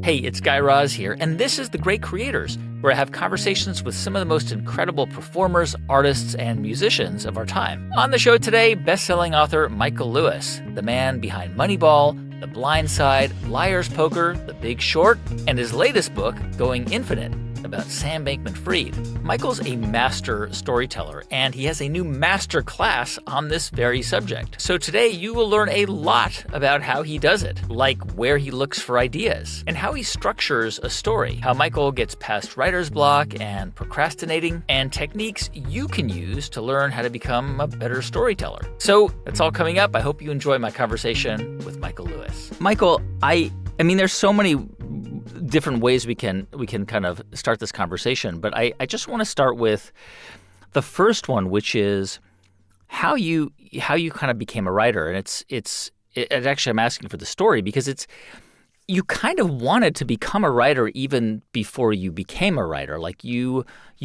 Hey, it's Guy Raz here, and this is The Great Creators, where I have conversations with some of the most incredible performers, artists, and musicians of our time. On the show today, best-selling author Michael Lewis, the man behind Moneyball, The Blind Side, Liar's Poker, The Big Short, and his latest book, Going Infinite, about Sam Bankman-Fried. Michael's a master storyteller, and he has a new master class on this very subject. So today you will learn a lot about how he does it, like where he looks for ideas, and how he structures a story, how Michael gets past writer's block and procrastinating, and techniques you can use to learn how to become a better storyteller. So that's all coming up. I hope you enjoy my conversation with Michael Lewis. Michael, I mean, there's so many different ways we can kind of start this conversation, but I just want to start with the first one, which is how you kind of became a writer. And it's actually, I'm asking for the story because you kind of wanted to become a writer even before you became a writer. Like you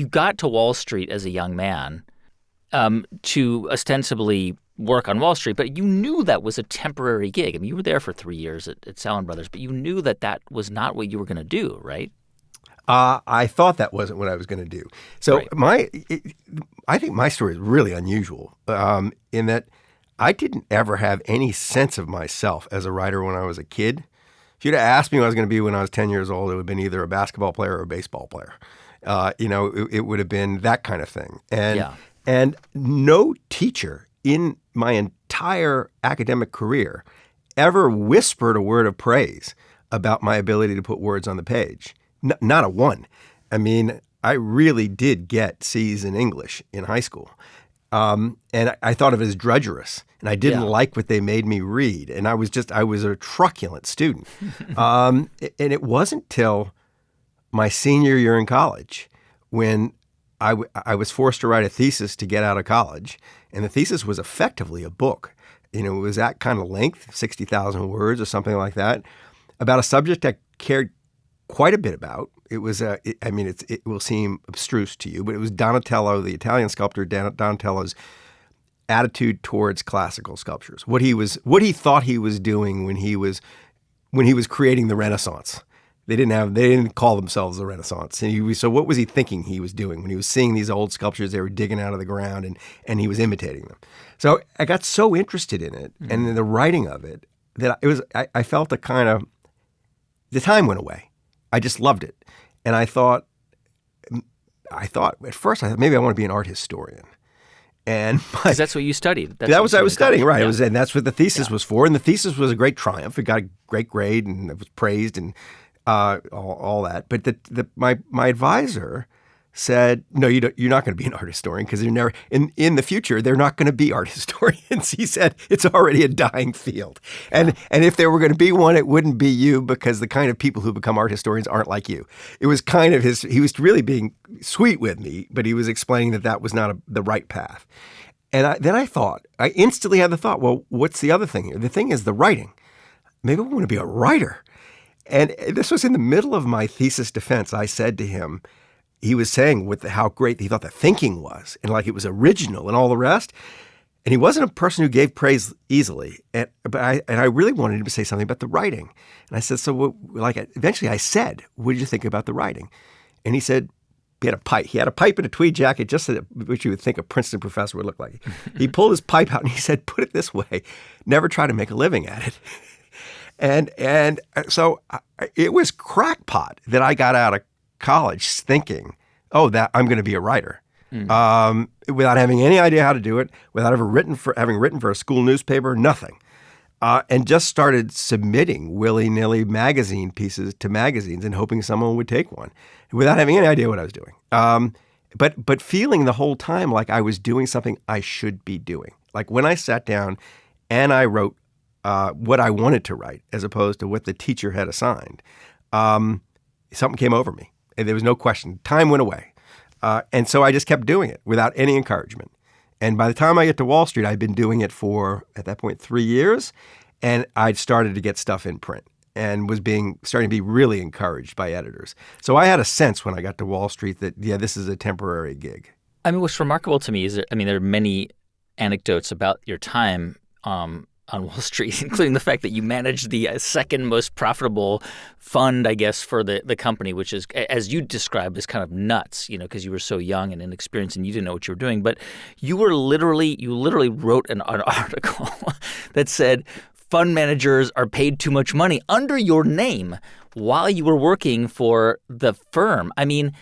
got to Wall Street as a young man to ostensibly work on Wall Street, but you knew that was a temporary gig. I mean, you were there for 3 years at Salomon Brothers, but you knew that was not what you were going to do, right? I thought that wasn't what I was going to do. So Right. I think my story is really unusual in that I didn't ever have any sense of myself as a writer when I was a kid. If you'd have asked me what I was going to be when I was 10 years old, it would have been either a basketball player or a baseball player. It would have been that kind of thing. And no teacher in my entire academic career ever whispered a word of praise about my ability to put words on the page. Not a one. I mean, I really did get C's in English in high school. And I thought of it as drudgerous. And I didn't like what they made me read. And I was a truculent student. And it wasn't till my senior year in college when I was forced to write a thesis to get out of college. And the thesis was effectively a book. It was that kind of length, 60,000 words or something like that, about a subject I cared quite a bit about. It was, it will seem abstruse to you, but it was Donatello, the Italian sculptor, Donatello's attitude towards classical sculptures. What he thought he was doing when he was creating the Renaissance. They didn't call themselves the Renaissance. So what was he thinking he was doing when he was seeing these old sculptures they were digging out of the ground and he was imitating them? So I got so interested in it and in the writing of it that I felt the time went away. I just loved it. And I thought at first maybe I want to be an art historian. And because that's what you studied. That was what I was studying, right? Yeah. And that's what the thesis was for. And the thesis was a great triumph. It got a great grade and it was praised and all that. But my advisor said, no, you're not going to be an art historian because you're never in the future. They're not going to be art historians. He said it's already a dying field, and if there were going to be one, it wouldn't be you because the kind of people who become art historians aren't like you. It was kind of he was really being sweet with me, but he was explaining that was not the right path. And then I instantly had the thought, well, what's the other thing here? The thing is the writing. Maybe I want to be a writer. And this was in the middle of my thesis defense. I said to him, he was saying how great he thought the thinking was and like it was original and all the rest. And he wasn't a person who gave praise easily. But I really wanted him to say something about the writing. And I said, eventually I said, what did you think about the writing? And he said, he had a pipe. He had a pipe and a tweed jacket, just which you would think a Princeton professor would look like. He pulled his pipe out and he said, put it this way, never try to make a living at it. And so it was crackpot that I got out of college thinking, that I'm going to be a writer, without having any idea how to do it, without having written for a school newspaper, nothing, and just started submitting willy-nilly magazine pieces to magazines and hoping someone would take one, without having any idea what I was doing. But feeling the whole time like I was doing something I should be doing. Like when I sat down and I wrote what I wanted to write as opposed to what the teacher had assigned, something came over me. And there was no question. Time went away. And so I just kept doing it without any encouragement. And by the time I get to Wall Street, I'd been doing it for, at that point, 3 years. And I'd started to get stuff in print and was starting to be really encouraged by editors. So I had a sense when I got to Wall Street that, this is a temporary gig. I mean, what's remarkable to me is there are many anecdotes about your time on Wall Street, including the fact that you managed the second most profitable fund, I guess, for the company, which is, as you described, is kind of nuts, because you were so young and inexperienced and you didn't know what you were doing. But you literally wrote an article that said fund managers are paid too much money under your name while you were working for the firm. I mean,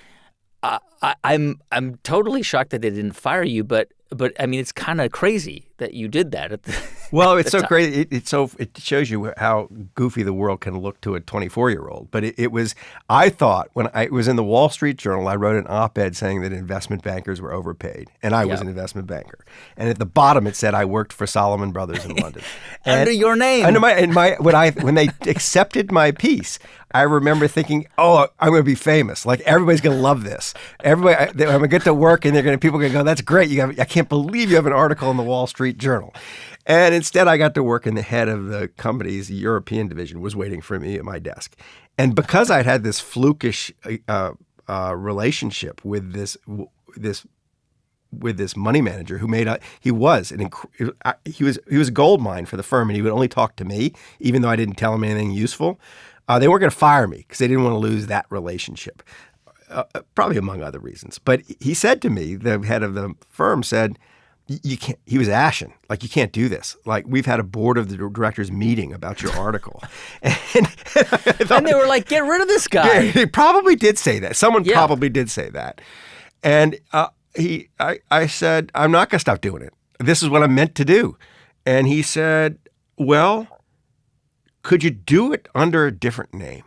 I'm totally shocked that they didn't fire you, but I mean, it's kind of crazy that you did that at the Well, it's so crazy. It shows you how goofy the world can look to a 24-year-old. But it was, I thought, when it was in the Wall Street Journal, I wrote an op-ed saying that investment bankers were overpaid, and I was an investment banker. And at the bottom it said I worked for Salomon Brothers in London. Under your name. Under when they accepted my piece, I remember thinking, oh, I'm going to be famous. Like, everybody's going to love this. I'm going to get to work, and people are going to go, that's great. I can't believe you have an article in the Wall Street Journal. And instead, I got to work, and the head of the company's European division was waiting for me at my desk. And because I'd had this flukish relationship with this money manager who he was a gold mine for the firm, and he would only talk to me, even though I didn't tell him anything useful. They weren't going to fire me because they didn't want to lose that relationship, probably among other reasons. But he said to me, the head of the firm said, you can't, he was ashen. Like, you can't do this. Like, we've had a board of the directors meeting about your article. And they were like, get rid of this guy. Yeah, he probably did say that. Someone probably did say that. And I said, I'm not going to stop doing it. This is what I'm meant to do. And he said, well, could you do it under a different name?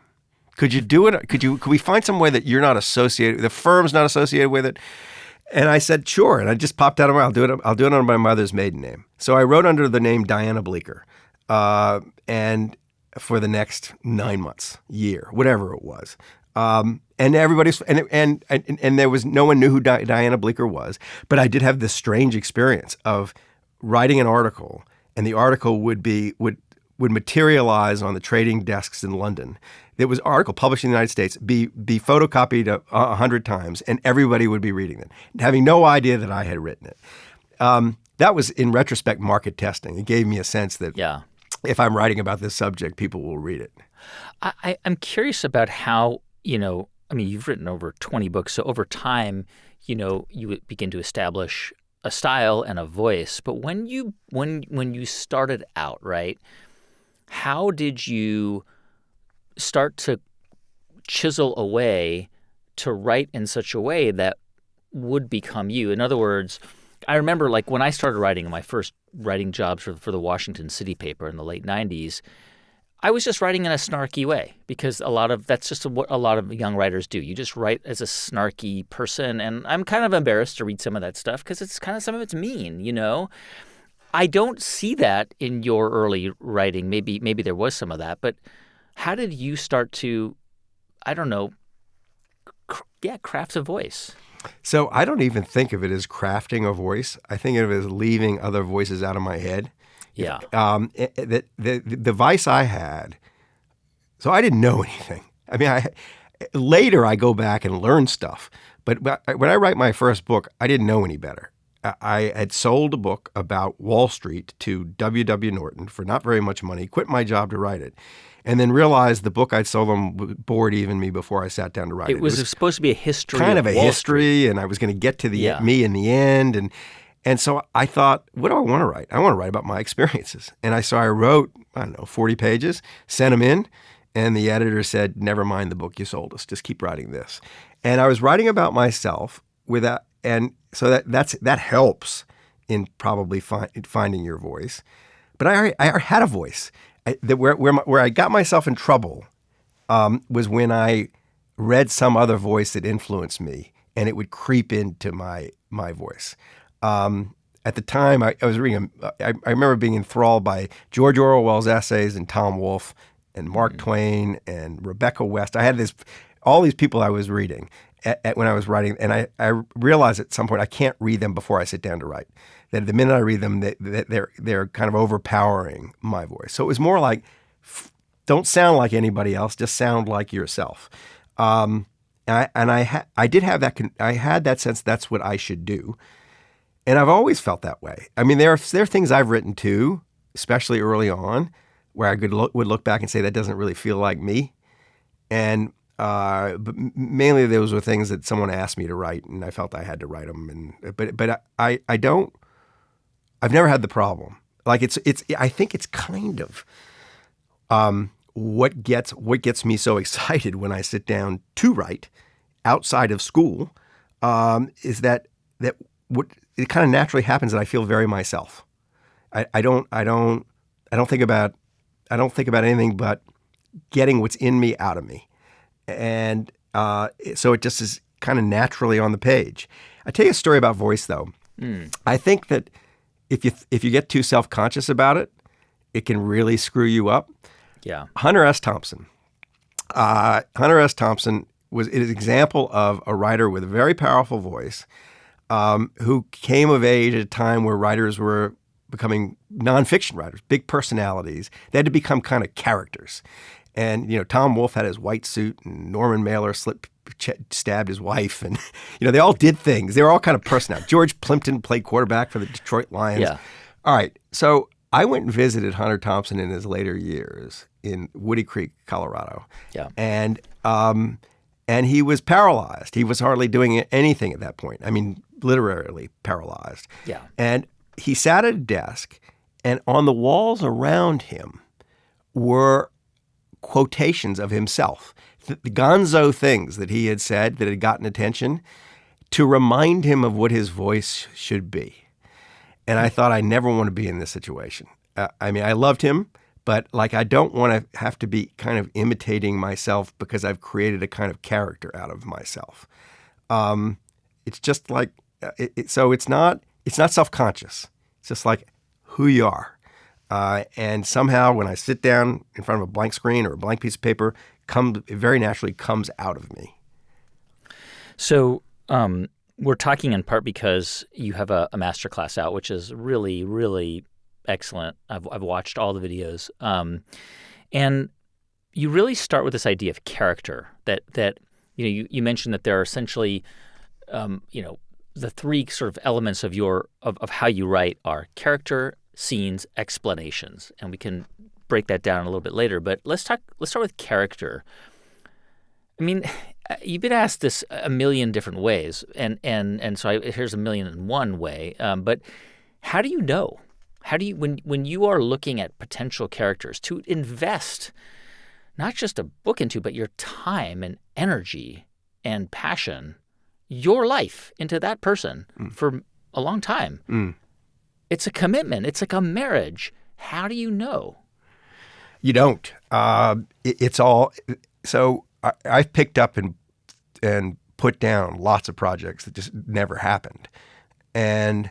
Could you do it? Could we find some way that you're not associated, the firm's not associated with it? And I said, sure. And I just popped out of my, I'll do it under my mother's maiden name. So I wrote under the name Diana Bleecker, and for the next 9 months, year, whatever it was. And everybody's, and there was, no one knew who Diana Bleecker was, but I did have this strange experience of writing an article, and the article would materialize on the trading desks in London. It was an article published in the United States, be photocopied 100 times, and everybody would be reading it, having no idea that I had written it. That was, in retrospect, market testing. It gave me a sense that if I'm writing about this subject, people will read it. I'm curious about how, you've written over 20 books, so over time, you would begin to establish a style and a voice. But when you started out, right, how did you start to chisel away to write in such a way that would become you? In other words, I remember, like, when I started writing my first writing jobs for the Washington City paper in the late 90s, I was just writing in a snarky way because that's just what a lot of young writers do. You just write as a snarky person, and I'm kind of embarrassed to read some of that stuff because it's kind of, some of it's mean, I don't see that in your early writing. Maybe there was some of that, but how did you start to, I don't know, craft a voice? So I don't even think of it as crafting a voice. I think of it as leaving other voices out of my head. Yeah. The vice I had, so I didn't know anything. I mean, later I go back and learn stuff. But when I write my first book, I didn't know any better. I had sold a book about Wall Street to W.W. Norton for not very much money, quit my job to write it, and then realized the book I'd sold them bored even me before I sat down to write it. It was supposed to be a history kind of a Wall history, Street. And I was going to get to me in the end. And so I thought, what do I want to write? I want to write about my experiences. And I wrote, 40 pages, sent them in, and the editor said, never mind the book you sold us, just keep writing this. And I was writing about myself and so that helps in probably finding your voice. But I had a voice. Where I got myself in trouble was when I read some other voice that influenced me, and it would creep into my voice. At the time, I was reading. I remember being enthralled by George Orwell's essays and Tom Wolfe and Mark Twain and Rebecca West. I had all these people I was reading when I was writing, and I realized at some point I can't read them before I sit down to write. That the minute I read them, they're kind of overpowering my voice. So it was more like, don't sound like anybody else, just sound like yourself. I did have that. I had that sense that's what I should do, and I've always felt that way. I mean, there are things I've written too especially early on, where I would look back and say that doesn't really feel like me. And but mainly those were things that someone asked me to write, and I felt I had to write them. But I don't. I've never had the problem. Like it's. I think it's kind of what gets me so excited when I sit down to write outside of school is that what it kind of naturally happens that I feel very myself. I don't think about anything but getting what's in me out of me, and so it just is kind of naturally on the page. I tell you a story about voice, though. I think that if you get too self-conscious about it, it can really screw you up. Yeah. Hunter S. Thompson. Hunter S. Thompson is an example of a writer with a very powerful voice who came of age at a time where writers were becoming nonfiction writers, big personalities. They had to become kind of characters. And, Tom Wolfe had his white suit, and Norman Mailer stabbed his wife. And, they all did things. They were all kind of personalities. George Plimpton played quarterback for the Detroit Lions. Yeah. All right. So I went and visited Hunter Thompson in his later years in Woody Creek, Colorado. Yeah. And he was paralyzed. He was hardly doing anything at that point. I mean, literally paralyzed. Yeah. And he sat at a desk, and on the walls around him were quotations of himself, the gonzo things that he had said that had gotten attention to remind him of what his voice should be. And I thought, I never want to be in this situation. I mean, I loved him, but I don't want to have to be kind of imitating myself because I've created a kind of character out of myself. It's just like, so it's not self-conscious. It's just like who you are. And somehow when I sit down in front of a blank screen or a blank piece of paper, it very naturally comes out of me. So we're talking in part because you have a masterclass out, which is really, really excellent. I've watched all the videos. And you really start with this idea of character that you mentioned that there are essentially, the three sort of elements of of how you write are character, scenes, explanations, and we can break that down a little bit later. But let's start with character. I mean, you've been asked this a million different ways, and so here's a million and one way. But how do you know? How do you when you are looking at potential characters to invest not just a book into, but your time and energy and passion, your life into that person for a long time? It's a commitment. It's like a marriage. How do you know? You don't. It's all. So I've picked up and put down lots of projects that just never happened, and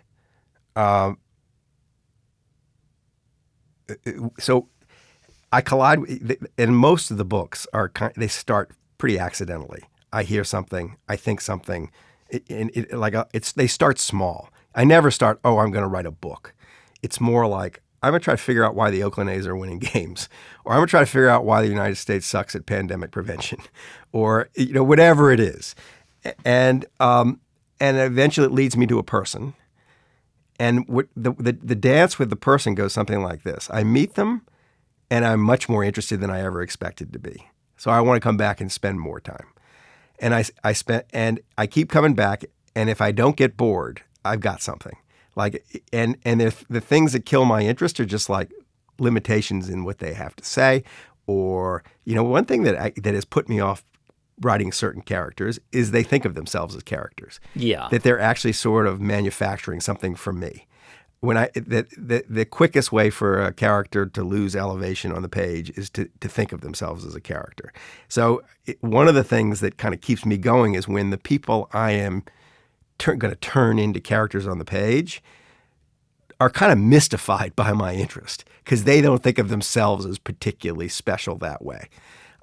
so I collide. And most of the books they start pretty accidentally. I hear something. I think something. They start small. I never start, I'm going to write a book. It's more like, I'm going to try to figure out why the Oakland A's are winning games, or I'm going to try to figure out why the United States sucks at pandemic prevention, or whatever it is, and eventually it leads me to a person, and the dance with the person goes something like this: I meet them, and I'm much more interested than I ever expected to be. So I want to come back and spend more time, and I keep coming back, and if I don't get bored, I've got something. And the things that kill my interest are just like limitations in what they have to say, or one thing that has put me off writing certain characters is they think of themselves as characters. Yeah, that they're actually sort of manufacturing something from me. When the quickest way for a character to lose elevation on the page is to think of themselves as a character. So one of the things that kind of keeps me going is when the people I am going to turn into characters on the page are kind of mystified by my interest because they don't think of themselves as particularly special that way.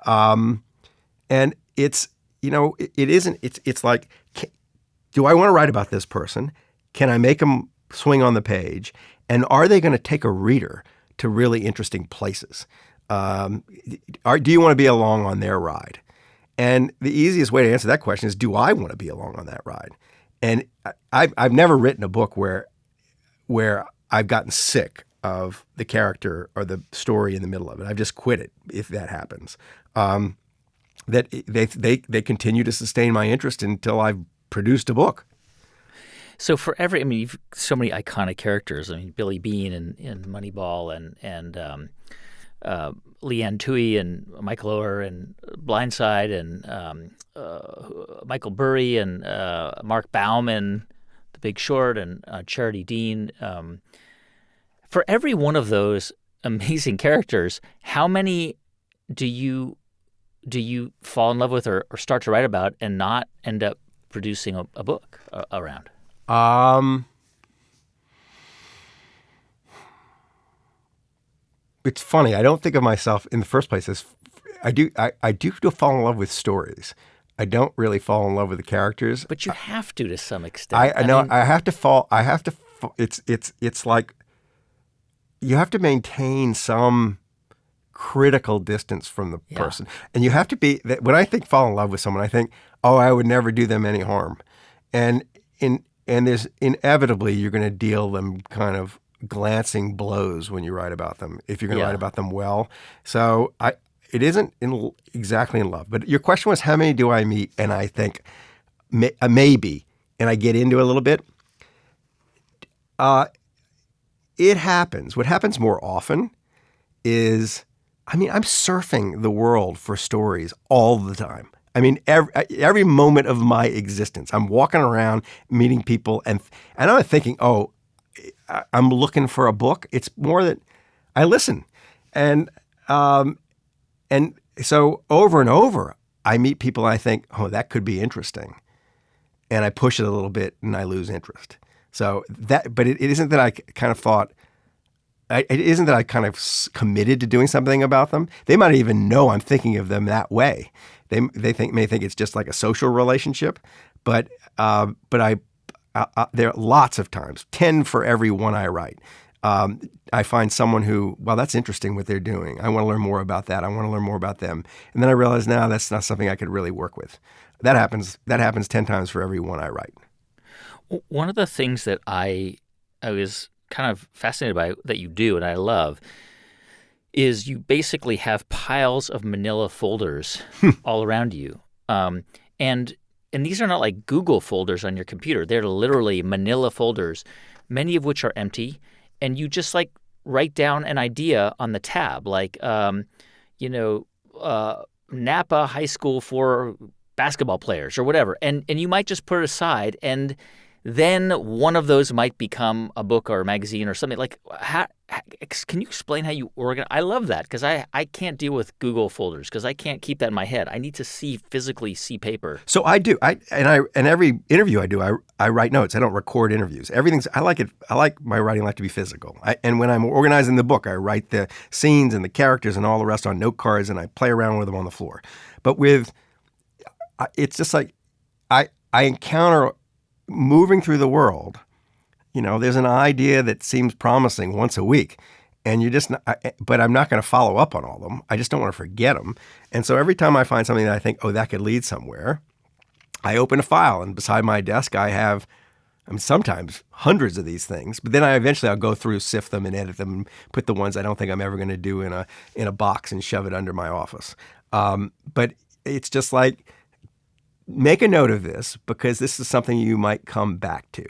And it's, it isn't, it's like, do I want to write about this person? Can I make them swing on the page? And are they going to take a reader to really interesting places? Do you want to be along on their ride? And the easiest way to answer that question is, do I want to be along on that ride? And I've never written a book where I've gotten sick of the character or the story in the middle of it. I've just quit it if that happens. That they continue to sustain my interest until I've produced a book. So for every, I mean, you've so many iconic characters. I mean, Billy Bean in Moneyball and Leanne Tui and Michael Oher and Blindside and Michael Burry and Mark Baum in The Big Short and Charity Dean. For every one of those amazing characters, how many do you fall in love with or start to write about and not end up producing a book around? It's funny. I don't think of myself in the first place as I do fall in love with stories. I don't really fall in love with the characters. But you have to some extent. I know. I have to fall. It's like you have to maintain some critical distance from the person, and you have to be. When I think fall in love with someone, I think, oh, I would never do them any harm, and there's inevitably you're going to deal them kind of glancing blows when you write about them if you're going to write about them well. So it isn't exactly in love. But your question was how many do I meet? And I think maybe, and I get into a little bit. It happens. What happens more often is, I'm surfing the world for stories all the time. I mean, every moment of my existence, I'm walking around, meeting people, and I'm not thinking, oh, I'm looking for a book. It's more that I listen, and so over and over, I meet people and I think, oh, that could be interesting, and I push it a little bit and I lose interest. So but it isn't that I kind of thought. It isn't that I kind of committed to doing something about them. They might even know I'm thinking of them that way. They may think it's just like a social relationship, but there are lots of times, 10 for every one I write. I find someone who, well, that's interesting what they're doing. I want to learn more about that. I want to learn more about them. And then I realize, no, that's not something I could really work with. That happens 10 times for every one I write. One of the things that I was kind of fascinated by that you do and I love is you basically have piles of manila folders all around you. And these are not like Google folders on your computer. They're literally manila folders, many of which are empty. And you just like write down an idea on the tab, like, Napa High School for basketball players or whatever. And you might just put it aside, and then one of those might become a book or a magazine or something. Like, can you explain how you organize? I love that because I can't deal with Google folders because I can't keep that in my head. I need to physically see paper. So I do. And every interview I do, I write notes. I don't record interviews. I like it. I like my writing life to be physical. And when I'm organizing the book, I write the scenes and the characters and all the rest on note cards, and I play around with them on the floor. But it's just like I encounter moving through the world. There's an idea that seems promising once a week, and but I'm not going to follow up on all of them. I just don't want to forget them. And so every time I find something that I think, oh, that could lead somewhere, I open a file, and beside my desk I have, sometimes hundreds of these things, but then I'll go through, sift them, and edit them, and put the ones I don't think I'm ever going to do in a box and shove it under my office. But it's just like, make a note of this because this is something you might come back to.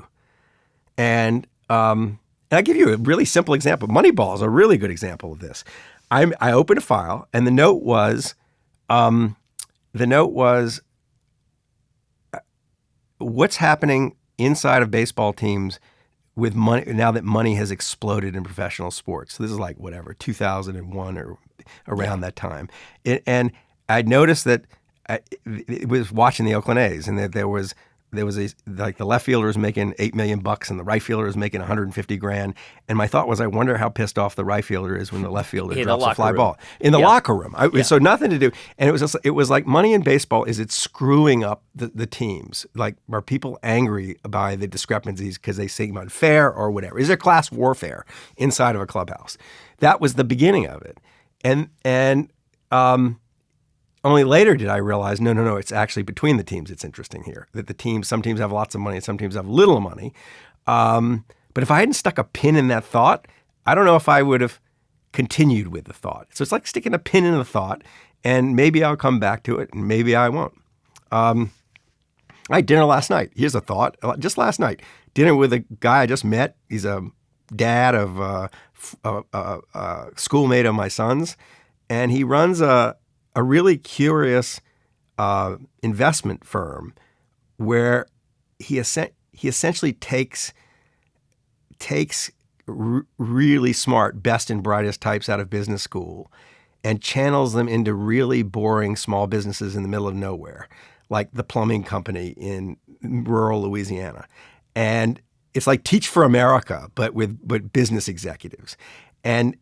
And I'll give you a really simple example. Moneyball is a really good example of this. I opened a file, and the note was what's happening inside of baseball teams with money now that money has exploded in professional sports. So this is like 2001 or around that time. And I noticed that it was watching the Oakland A's, and that there was the left fielder was making $8 million and the right fielder was making $150,000. And my thought was, I wonder how pissed off the right fielder is when the left fielder drops a fly ball in the locker room. So nothing to do. And it was like money in baseball is it's screwing up the teams. Like, are people angry by the discrepancies because they seem unfair or whatever? Is there class warfare inside of a clubhouse? That was the beginning of it. And only later did I realize, no, it's actually between the teams it's interesting here. That some teams have lots of money and some teams have little money. But if I hadn't stuck a pin in that thought, I don't know if I would have continued with the thought. So it's like sticking a pin in the thought, and maybe I'll come back to it, and maybe I won't. I had dinner last night. Here's a thought. Just last night, dinner with a guy I just met. He's a dad of a schoolmate of my son's, and he runs a really curious investment firm where he essentially takes really smart, best and brightest types out of business school and channels them into really boring small businesses in the middle of nowhere, like the plumbing company in rural Louisiana. And it's like Teach for America, but with business executives. And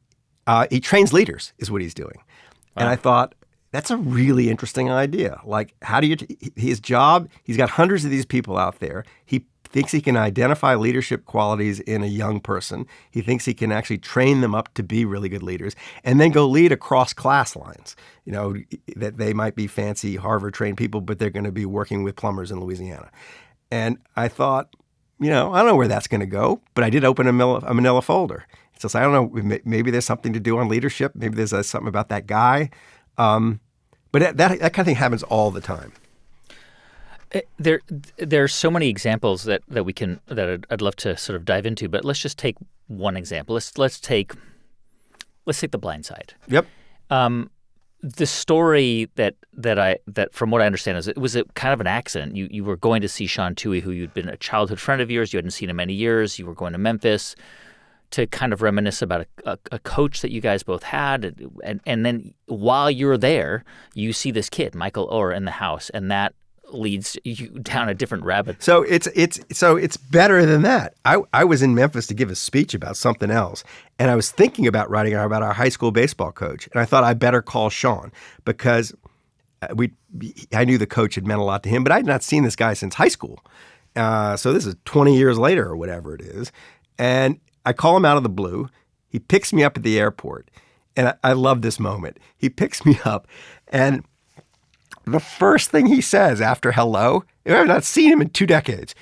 he trains leaders is what he's doing. Wow. And I thought, that's a really interesting idea. Like, how do you his job, he's got hundreds of these people out there. He thinks he can identify leadership qualities in a young person. He thinks he can actually train them up to be really good leaders and then go lead across class lines. You know, that they might be fancy Harvard-trained people, but they're going to be working with plumbers in Louisiana. And I thought, I don't know where that's going to go, but I did open a manila folder. So I don't know, maybe there's something to do on leadership. Maybe there's something about that guy. But that kind of thing happens all the time. There's so many examples that I'd love to sort of dive into, but let's just take one example. Let's take The Blind Side. Yep. The story that from what I understand is it was kind of an accident. You were going to see Sean Tuohy, who you'd been a childhood friend of yours. You hadn't seen in many years. You were going to Memphis to kind of reminisce about a coach that you guys both had, and then while you're there, you see this kid, Michael Orr, in the house, and that leads you down a different rabbit. So it's better than that. I was in Memphis to give a speech about something else, and I was thinking about writing about our high school baseball coach, and I thought I better call Sean because I knew the coach had meant a lot to him, but I had not seen this guy since high school. So this is 20 years later or whatever it is, and I call him out of the blue. He picks me up at the airport, and I love this moment. He picks me up, and the first thing he says after hello, I've not seen him in 2 decades,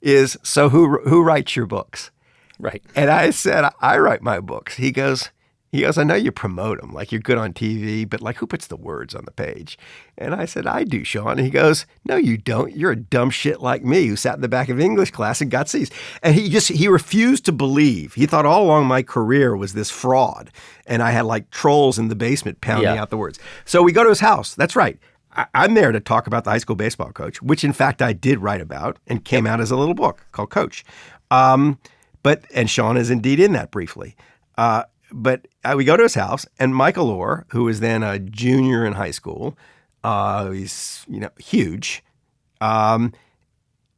is, "So who writes your books?" Right. And I said, "I write my books." He goes, "I know you promote them, like you're good on TV, but like who puts the words on the page?" And I said, "I do, Sean." And he goes, "No, you don't. You're a dumb shit like me who sat in the back of English class and got C's." And he refused to believe. He thought all along my career was this fraud. And I had like trolls in the basement pounding out the words. So we go to his house. That's right. I'm there to talk about the high school baseball coach, which in fact I did write about and came out as a little book called Coach. And Sean is indeed in that briefly. But we go to his house, and Michael Orr, who was then a junior in high school, he's huge,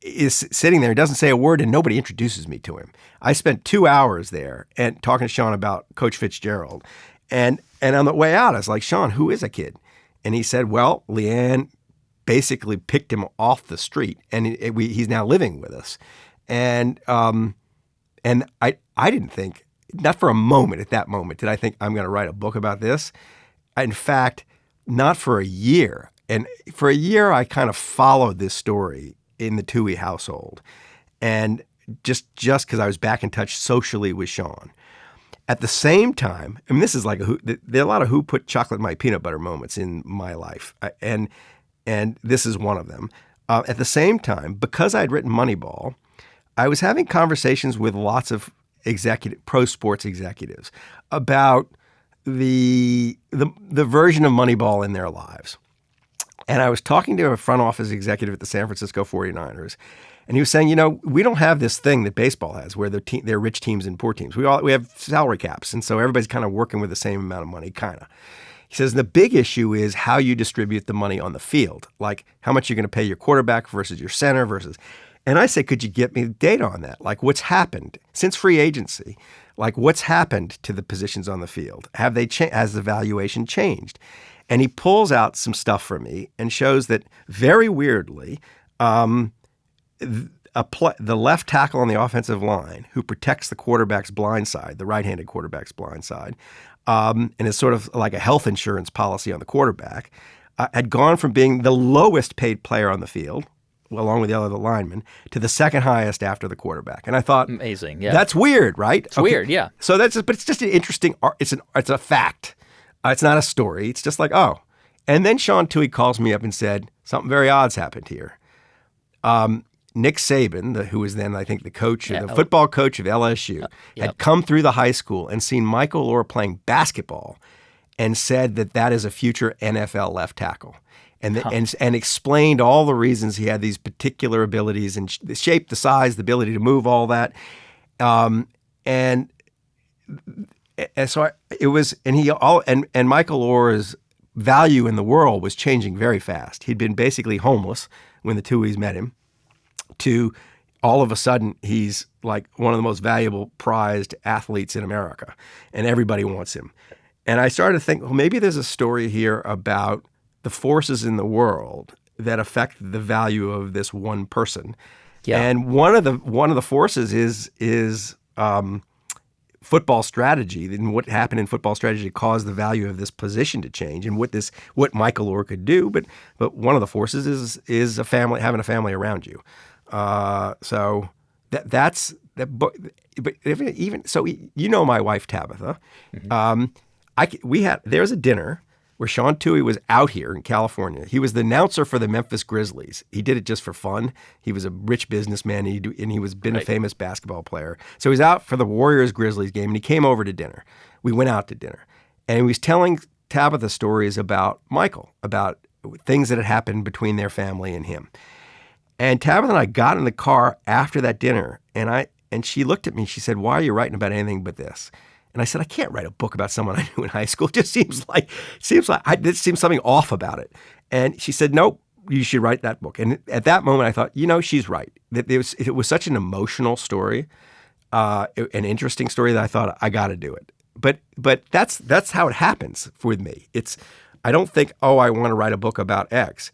is sitting there, doesn't say a word, and nobody introduces me to him. I spent 2 hours there and talking to Sean about Coach Fitzgerald, and on the way out, I was like, "Sean, who is a kid?" And he said, "Well, Leanne basically picked him off the street, and he's now living with us." And I didn't think. Not for a moment at that moment did I think I'm going to write a book about this. In fact, not for a year. And for a year, I kind of followed this story in the Tuohy household. And just because I was back in touch socially with Sean. At the same time, I mean, this is like there are a lot of who put chocolate in my peanut butter moments in my life. And this is one of them. At the same time, because I'd written Moneyball, I was having conversations with lots of pro sports executives about the version of Moneyball in their lives. And I was talking to a front office executive at the San Francisco 49ers, and he was saying, we don't have this thing that baseball has where there are rich teams and poor teams. We have salary caps, and so everybody's kind of working with the same amount of money, kind of. He says the big issue is how you distribute the money on the field, like how much you're going to pay your quarterback versus your center versus. And I said, could you get me data on that? Like what's happened since free agency? Like what's happened to the positions on the field? Have they has the valuation changed? And he pulls out some stuff for me and shows that very weirdly, the left tackle on the offensive line who protects the quarterback's blind side, the right-handed quarterback's blind side, and is sort of like a health insurance policy on the quarterback, had gone from being the lowest paid player on the field, along with the other linemen, to the second highest after the quarterback. And I thought, amazing, yeah. That's weird, right? It's weird, yeah. So but it's just an interesting, it's a fact. It's not a story. It's just like, oh. And then Sean Toohey calls me up and said, something very odd's happened here. Nick Saban, who was then, I think, the football coach of LSU, had come through the high school and seen Michael Orr playing basketball and said that is a future NFL left tackle. And explained all the reasons he had these particular abilities and the shape, the size, the ability to move, all that. And so it was, and Michael Orr's value in the world was changing very fast. He'd been basically homeless when the Tooheys met him, to all of a sudden he's like one of the most valuable, prized athletes in America, and everybody wants him. And I started to think, well, maybe there's a story here about the forces in the world that affect the value of this one person. Yeah. And one of the forces is football strategy, and what happened in football strategy caused the value of this position to change, and what Michael Orr could do. But one of the forces is having a family around you. So that's that. But even so, my wife Tabitha. Mm-hmm. There's a dinner where Sean Toohey was out here in California. He was the announcer for the Memphis Grizzlies. He did it just for fun. He was a rich businessman, and he was a famous basketball player. So he was out for the Warriors-Grizzlies game, and he came over to dinner. We went out to dinner, and he was telling Tabitha stories about Michael, about things that had happened between their family and him. And Tabitha and I got in the car after that dinner, and she looked at me. She said, "Why are you writing about anything but this?" And I said, I can't write a book about someone I knew in high school. It just seems something off about it. And she said, nope, you should write that book. And at that moment, I thought, she's right. That it was such an emotional story, an interesting story, that I thought, I got to do it. But that's how it happens with me. I don't think, I want to write a book about X.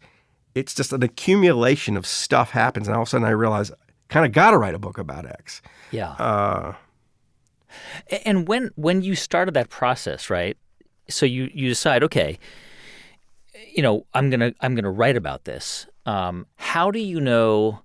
It's just an accumulation of stuff happens, and all of a sudden I realize, kind of got to write a book about X. Yeah. And when you started that process, right? So you decide, okay, I'm gonna write about this. How do you know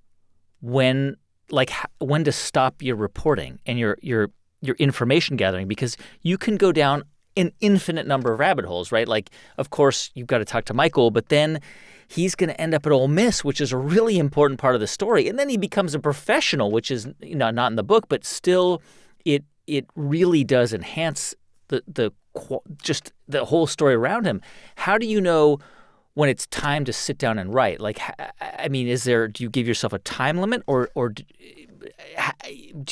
when to stop your reporting and your information gathering? Because you can go down an infinite number of rabbit holes, right? Like, of course, you've got to talk to Michael, but then he's going to end up at Ole Miss, which is a really important part of the story, and then he becomes a professional, which is not in the book, but still, it really does enhance the whole story around him. How do you know when it's time to sit down and write? Like, I mean, do you give yourself a time limit, or do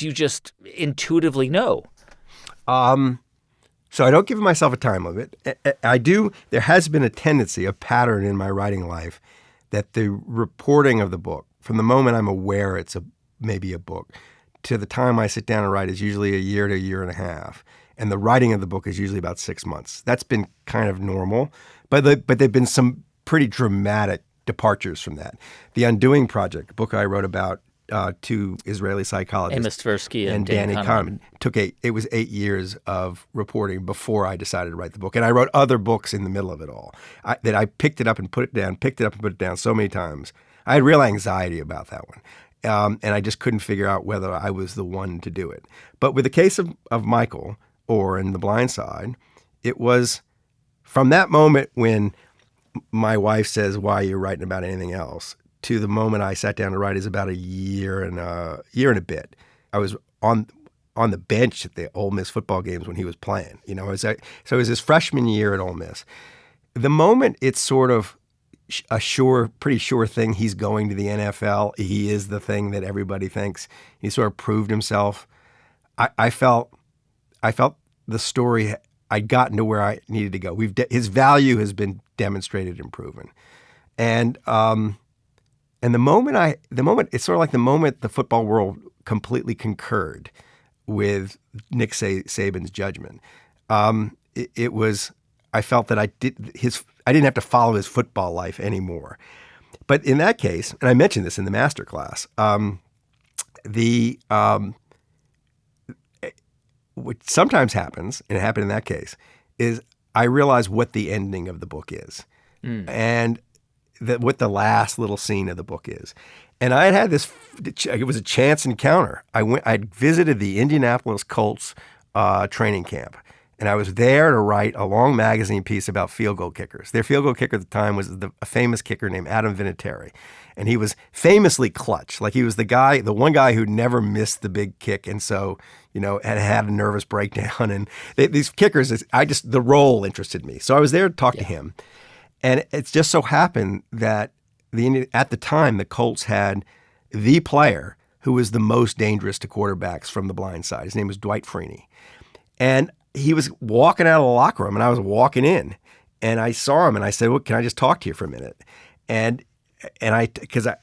you just intuitively know? So I don't give myself a time limit. I do. There has been a tendency, a pattern in my writing life, that the reporting of the book, from the moment I'm aware it's maybe a book, to the time I sit down and write, is usually a year to a year and a half. And the writing of the book is usually about 6 months. That's been kind of normal. But there've been some pretty dramatic departures from that. The Undoing Project, a book I wrote about two Israeli psychologists, Amos Tversky and Danny Kahneman, it was 8 years of reporting before I decided to write the book. And I wrote other books in the middle of it all. I picked it up and put it down, picked it up and put it down so many times. I had real anxiety about that one. And I just couldn't figure out whether I was the one to do it. But with the case of Michael Orr and The Blind Side, it was from that moment when my wife says, "Why are you writing about anything else?" to the moment I sat down to write is about a year and a bit. I was on the bench at the Ole Miss football games when he was playing. So it was his freshman year at Ole Miss. The moment it's sort of pretty sure thing he's going to the NFL. He is the thing that everybody thinks. He sort of proved himself. I felt the story, I'd gotten to where I needed to go. His value has been demonstrated and proven. And the moment it's sort of like the moment the football world completely concurred with Nick Saban's judgment. It was, I felt that I didn't have to follow his football life anymore. But in that case, and I mentioned this in the master class, what sometimes happens, and it happened in that case, is I realize what the ending of the book is. And what the last little scene of the book is. And I had this, it was a chance encounter. I'd visited the Indianapolis Colts training camp. And I was there to write a long magazine piece about field goal kickers. Their field goal kicker at the time was a famous kicker named Adam Vinatieri. And he was famously clutch. Like he was the one guy who never missed the big kick. And so, had a nervous breakdown. And these kickers, the role interested me. So I was there to talk to him. And it just so happened that at the time, the Colts had the player who was the most dangerous to quarterbacks from the blind side. His name was Dwight Freeney. And he was walking out of the locker room, and I was walking in, and I saw him, and I said, "Well, can I just talk to you for a minute?" And because I'd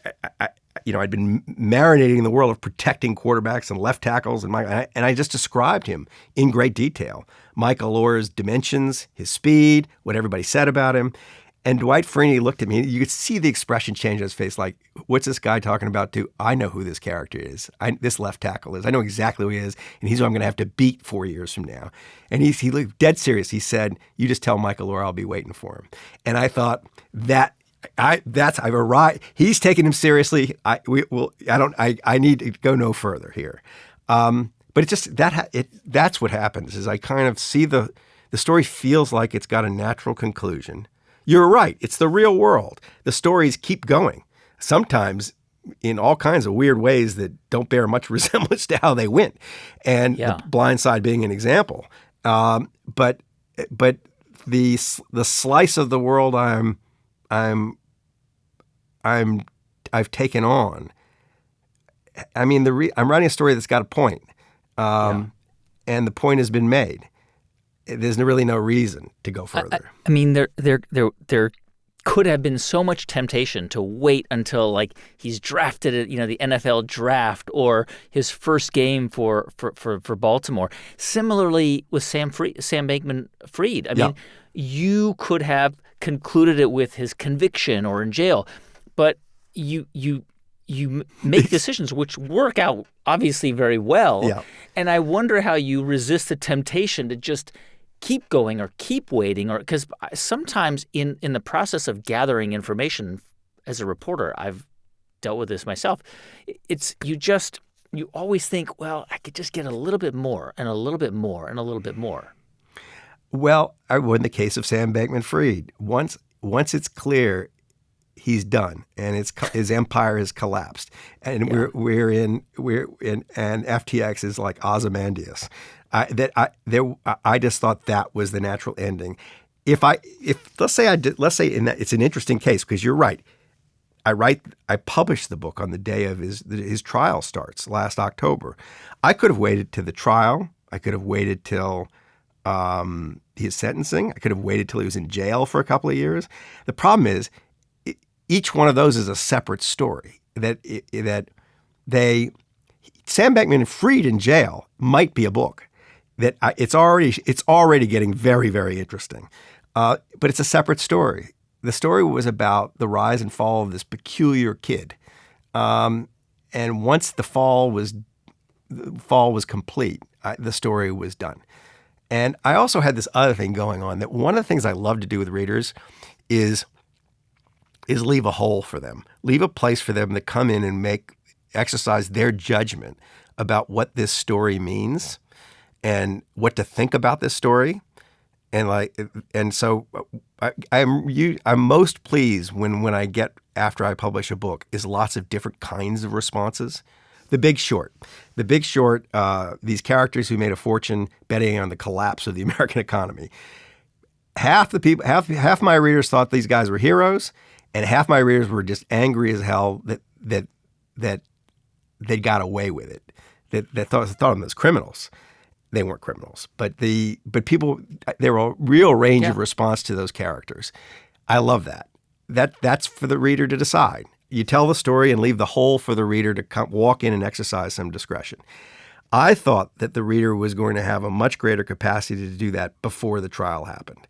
been marinating in the world of protecting quarterbacks and left tackles, and I just described him in great detail. Mike Allora's dimensions, his speed, what everybody said about him. And Dwight Freeney looked at me. You could see the expression change on his face, like, what's this guy talking about too? I know who this character is. This left tackle is. I know exactly who he is, and he's who I'm going to have to beat 4 years from now. And he looked dead serious. He said, "You just tell Mike Allora I'll be waiting for him." And I thought I've arrived. He's taking him seriously. I need to go no further here. But it just that's what happens. Is I kind of see the story feels like it's got a natural conclusion. You're right. It's the real world. The stories keep going, sometimes in all kinds of weird ways that don't bear much resemblance to how they went. And The Blind Side being an example. But the slice of the world I've taken on. I mean, I'm writing a story that's got a point, and the point has been made. There's really no reason to go further. I mean, there could have been so much temptation to wait until like he's drafted at the NFL draft or his first game for Baltimore. Similarly with Sam Bankman-Fried. I mean, you could have concluded it with his conviction or in jail, but you make decisions which work out obviously very well. Yeah. And I wonder how you resist the temptation to just keep going or keep waiting, or because sometimes in the process of gathering information as a reporter, I've dealt with this myself. It's you always think, well, I could just get a little bit more and a little bit more and a little bit more. Well, in the case of Sam Bankman-Fried, once it's clear he's done and his empire has collapsed, and we're in and FTX is like Ozymandias. I just thought that was the natural ending. Let's say in that it's an interesting case because you're right. I published the book on the day of his trial starts last October. I could have waited to the trial. I could have waited till his sentencing. I could have waited till he was in jail for a couple of years. The problem is each one of those is a separate story. Sam Bankman-Fried in jail might be a book. It's already getting very, very interesting. But it's a separate story. The story was about the rise and fall of this peculiar kid. And once the fall was complete, the story was done. And I also had this other thing going on, that one of the things I love to do with readers is leave a hole for them, leave a place for them to come in and exercise their judgment about what this story means and what to think about this story. And so I'm most pleased when I get, after I publish a book, is lots of different kinds of responses. The Big Short, these characters who made a fortune betting on the collapse of the American economy. Half my readers thought these guys were heroes, and half my readers were just angry as hell that they got away with it. That thought them as criminals. They weren't criminals, but people, there were a real range of response to those characters. I love that. That's for the reader to decide. You tell the story and leave the hole for the reader to walk in and exercise some discretion. I thought that the reader was going to have a much greater capacity to do that before the trial happened,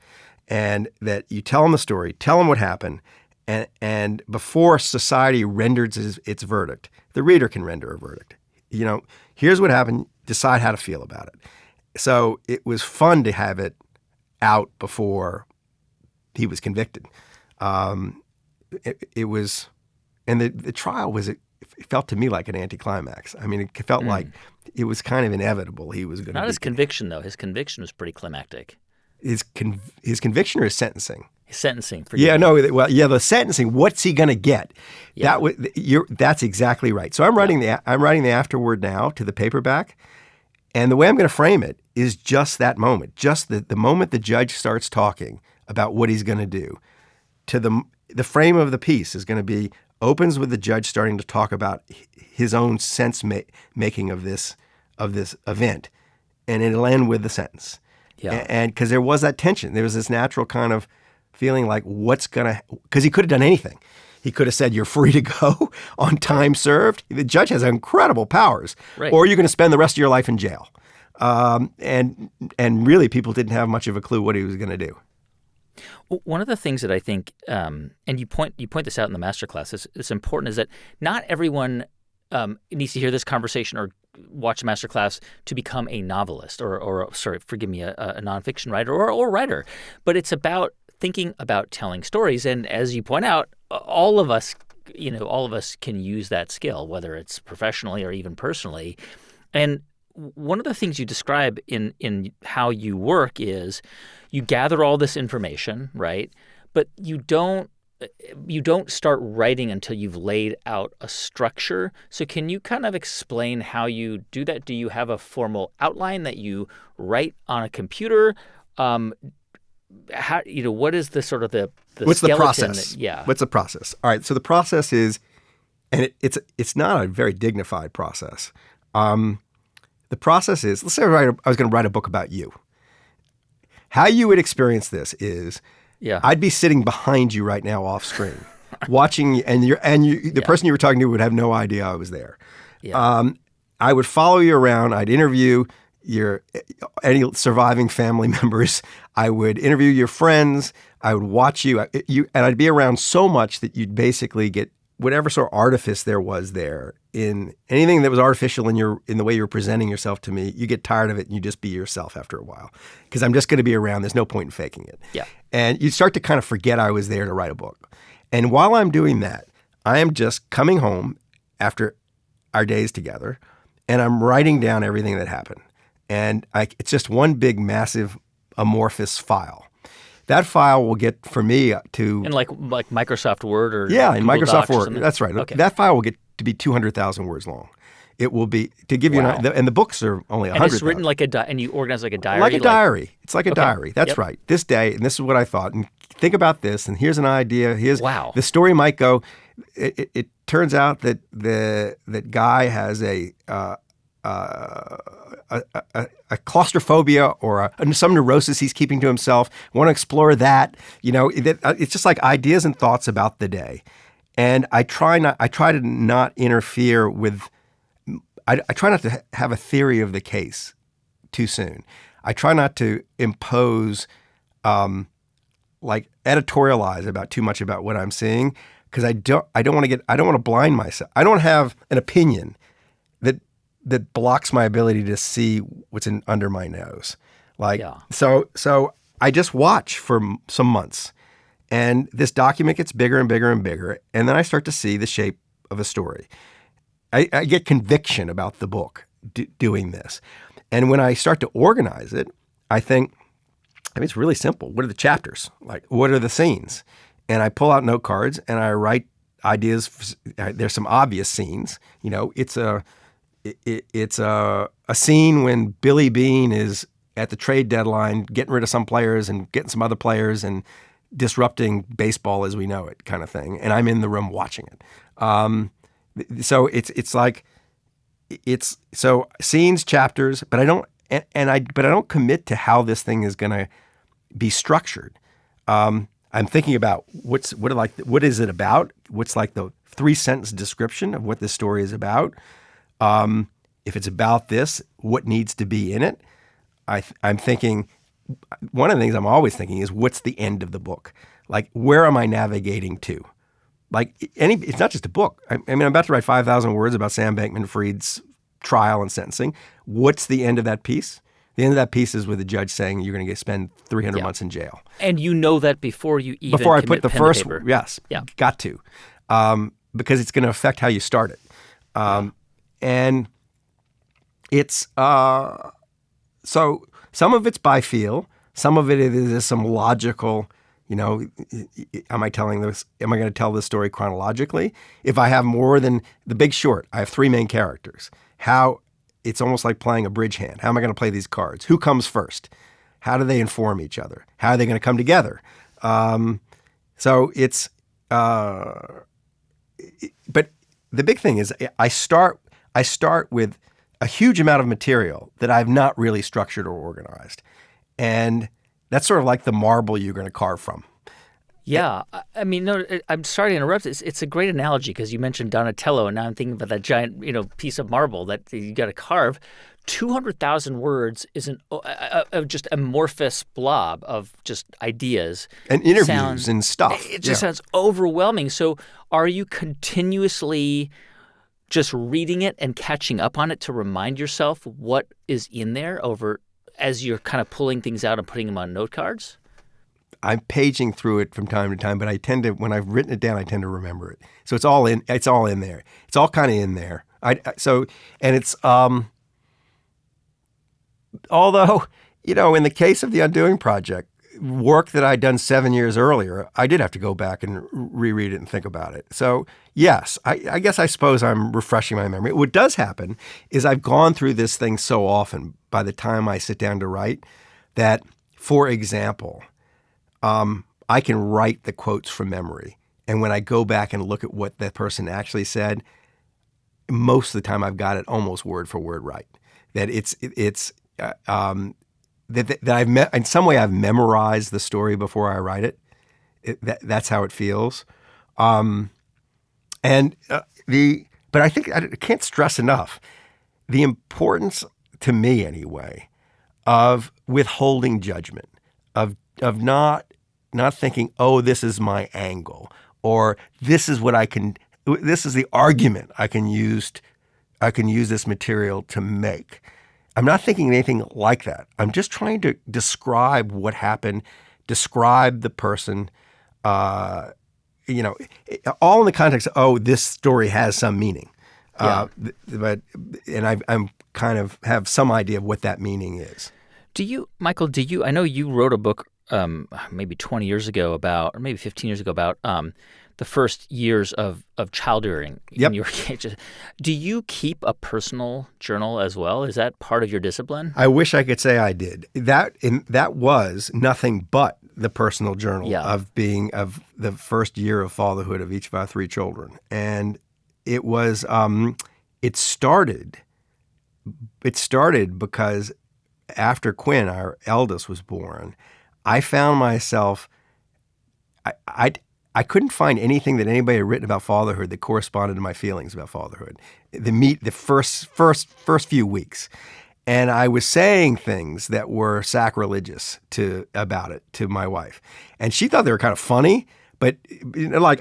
and that you tell them the story, tell them what happened, and before society renders its verdict, the reader can render a verdict. Here's what happened. Decide how to feel about it. So it was fun to have it out before he was convicted. it was, and the trial was, it felt to me like an anticlimax. I mean, it felt like it was kind of inevitable he was going to Not his conviction, though. His conviction was pretty climactic. His conviction or his sentencing? His sentencing. Yeah, no, well, yeah, the sentencing. What's he going to get? Yeah. That's exactly right. So I'm writing the afterword now to the paperback, and the way I'm going to frame it is just that moment, just the moment the judge starts talking about what he's going to do. To the frame of the piece is going to be opens with the judge starting to talk about his own sense making of this event, and it'll end with the sentence. Yeah. And because there was that tension, there was this natural kind of feeling like because he could have done anything. He could have said, you're free to go on time served. The judge has incredible powers. Right. Or you're going to spend the rest of your life in jail. And really, people didn't have much of a clue what he was going to do. One of the things that I think, and you point this out in the masterclass, is important, is that not everyone needs to hear this conversation or watch a masterclass to become a novelist or forgive me, a nonfiction writer or writer. But it's about thinking about telling stories. And as you point out, all of us can use that skill, whether it's professionally or even personally. And one of the things you describe in how you work is you gather all this information, right? But you don't start writing until you've laid out a structure. So can you kind of explain how you do that? Do you have a formal outline that you write on a computer? What is the sort of the What's the skeleton process? Yeah. What's the process? All right. So the process is, and it's not a very dignified process. The process is, let's say I was going to write a book about you. How you would experience this is, I'd be sitting behind you right now off screen, watching, the person you were talking to would have no idea I was there. Yeah. I would follow you around. I'd interview any surviving family members. I would interview your friends. I would watch you, and I'd be around so much that you'd basically get whatever sort of artifice there was there in anything that was artificial in the way you were presenting yourself to me. You get tired of it and you just be yourself after a while, because I'm just going to be around. There's no point in faking it. Yeah. And you start to kind of forget I was there to write a book. And while I'm doing that, I am just coming home after our days together, and I'm writing down everything that happened. And it's just one big, massive, amorphous file. That file will get for me to in like Microsoft Word or in Google Microsoft Docs or Word. something? That's right. Okay. That file will get to be 200,000 words long. It will be, to give you and the books are only 100,000. And it's written like and you organize like a diary? Like a diary. It's like a diary. That's Yep. right. This day, and this is what I thought, and think about this, and here's an idea. Wow. The story might go, it turns out that Guy has a claustrophobia or some neurosis he's keeping to himself. Want to explore that? It's just like ideas and thoughts about the day, and I try to not interfere with. I try not to have a theory of the case too soon. I try not to impose, editorialize too much about what I'm seeing, because I don't want to blind myself. I don't have an opinion that blocks my ability to see what's under my nose. So I just watch for some months, and this document gets bigger and bigger and bigger, and then I start to see the shape of a story. I get conviction about the book doing this. And when I start to organize it, I think, it's really simple. What are the chapters? Like, what are the scenes? And I pull out note cards and I write ideas. There's some obvious scenes. It's a scene when Billy Beane is at the trade deadline, getting rid of some players and getting some other players and disrupting baseball as we know it, kind of thing. And I'm in the room watching it. So it's scenes, chapters, but I don't commit to how this thing is going to be structured. I'm thinking about what is it about? What's like the 3-sentence description of what this story is about? If it's about this, what needs to be in it? I'm thinking, one of the things I'm always thinking is, what's the end of the book? Like, where am I navigating to? Like, it's not just a book. I'm about to write 5,000 words about Sam Bankman-Fried's trial and sentencing. What's the end of that piece? The end of that piece is with the judge saying you're going to spend 300 months in jail. And you know that before you even Before I commit put the pen first, to paper. yes, got to, because it's going to affect how you start it. And it's so some of it's by feel, some of it is some logical. Am I telling this? Am I going to tell this story chronologically? If I have more than The Big Short, I have three main characters. It's almost like playing a bridge hand. How am I going to play these cards? Who comes first? How do they inform each other? How are they going to come together? So it's, but the big thing is I start with a huge amount of material that I've not really structured or organized, and that's sort of like the marble you're going to carve from. Yeah. I mean, no, I'm sorry to interrupt. It's a great analogy because you mentioned Donatello, and now I'm thinking about that giant, piece of marble that you got to carve. 200,000 words is just amorphous blob of just ideas. And interviews and stuff. It just sounds overwhelming. So are you continuously just reading it and catching up on it to remind yourself what is in there as you're kind of pulling things out and putting them on note cards? I'm paging through it from time to time, but I tend to, when I've written it down, I tend to remember it. So it's all in there. It's all kind of in there. It's although, in the case of the Undoing Project, work that I'd done 7 years earlier, I did have to go back and reread it and think about it. So yes, I suppose I'm refreshing my memory. What does happen is I've gone through this thing so often by the time I sit down to write that, for example, I can write the quotes from memory. And when I go back and look at what that person actually said, most of the time I've got it almost word for word right. That that in some way I've memorized the story before I write it. That's how it feels. But I think I can't stress enough the importance, to me anyway, of withholding judgment, of not thinking, oh, this is my angle, or this is the argument I can use this material to make. I'm not thinking anything like that. I'm just trying to describe what happened, describe the person, all in the context of, oh, this story has some meaning. I'm kind of have some idea of what that meaning is. Michael, I know you wrote a book maybe 20 years ago or maybe 15 years ago about the first years of child-rearing in your case. Do you keep a personal journal as well? Is that part of your discipline? I wish I could say I did. That was nothing but the personal journal of the first year of fatherhood of each of our three children. And it was it started because after Quinn, our eldest, was born, I found myself I couldn't find anything that anybody had written about fatherhood that corresponded to my feelings about fatherhood. The first few weeks, and I was saying things that were sacrilegious about it to my wife, and she thought they were kind of funny. But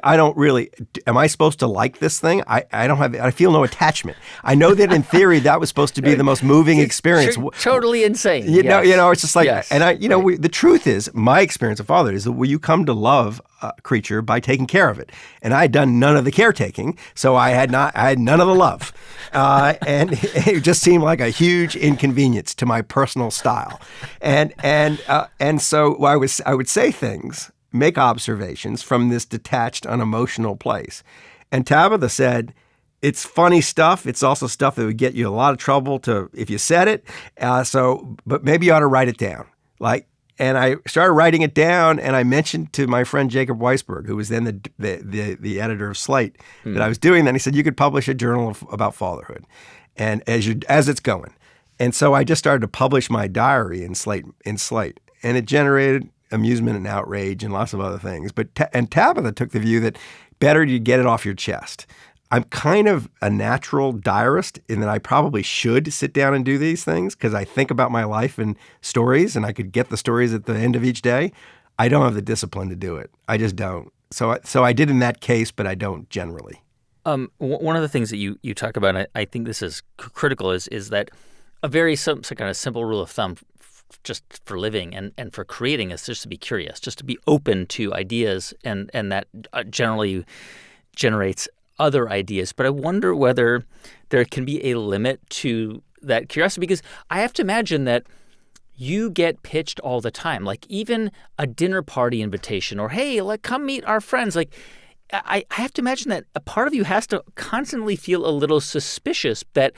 I don't really. Am I supposed to like this thing? I feel no attachment. I know that in theory that was supposed to be the most moving experience. Totally insane. It's just like, and the truth is, my experience of fatherhood is that you come to love a creature by taking care of it, and I had done none of the caretaking, so I had none of the love, and it just seemed like a huge inconvenience to my personal style, and so I would say things, make observations from this detached, unemotional place. And Tabitha said, it's funny stuff. It's also stuff that would get you a lot of trouble if you said it. But maybe you ought to write it down. And I started writing it down, and I mentioned to my friend Jacob Weisberg, who was then the editor of Slate, that I was doing that. And he said, you could publish a journal about fatherhood, and as it's going. And so I just started to publish my diary in Slate, and it generated amusement and outrage and lots of other things. And Tabitha took the view that better you get it off your chest. I'm kind of a natural diarist in that I probably should sit down and do these things because I think about my life in stories, and I could get the stories at the end of each day. I don't have the discipline to do it. I just don't. So I did in that case, but I don't generally. One of the things that you talk about, and I think this is critical, is that a very some kind of simple rule of thumb just for living and for creating is just to be curious, just to be open to ideas, and that generally generates other ideas. But I wonder whether there can be a limit to that curiosity, because I have to imagine that you get pitched all the time, like even a dinner party invitation or, hey, like come meet our friends. Like I have to imagine that a part of you has to constantly feel a little suspicious that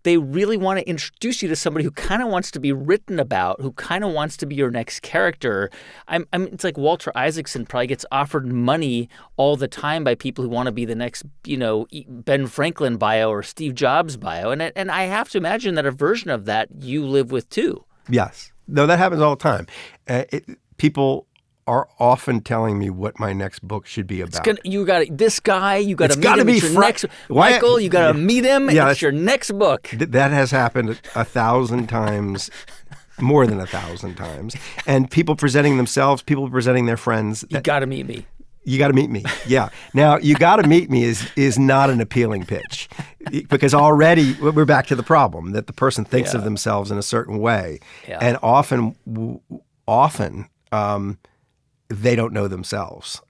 they really want to introduce you to somebody who kind of wants to be written about, who kind of wants to be your next character. It's like Walter Isaacson probably gets offered money all the time by people who want to be the next, Ben Franklin bio or Steve Jobs bio. And I have to imagine that a version of that you live with too. Yes. No, that happens all the time. People are often telling me what my next book should be about. You got this guy. You got to meet him. Be it's your next Michael. You got to meet him. Yeah, it's your next book. That has happened 1,000 times, more than 1,000 times. And people presenting themselves, people presenting their friends. You got to meet me. You got to meet me. Yeah. Now, you got to meet me is not an appealing pitch, because already we're back to the problem that the person thinks of themselves in a certain way, and often they don't know themselves.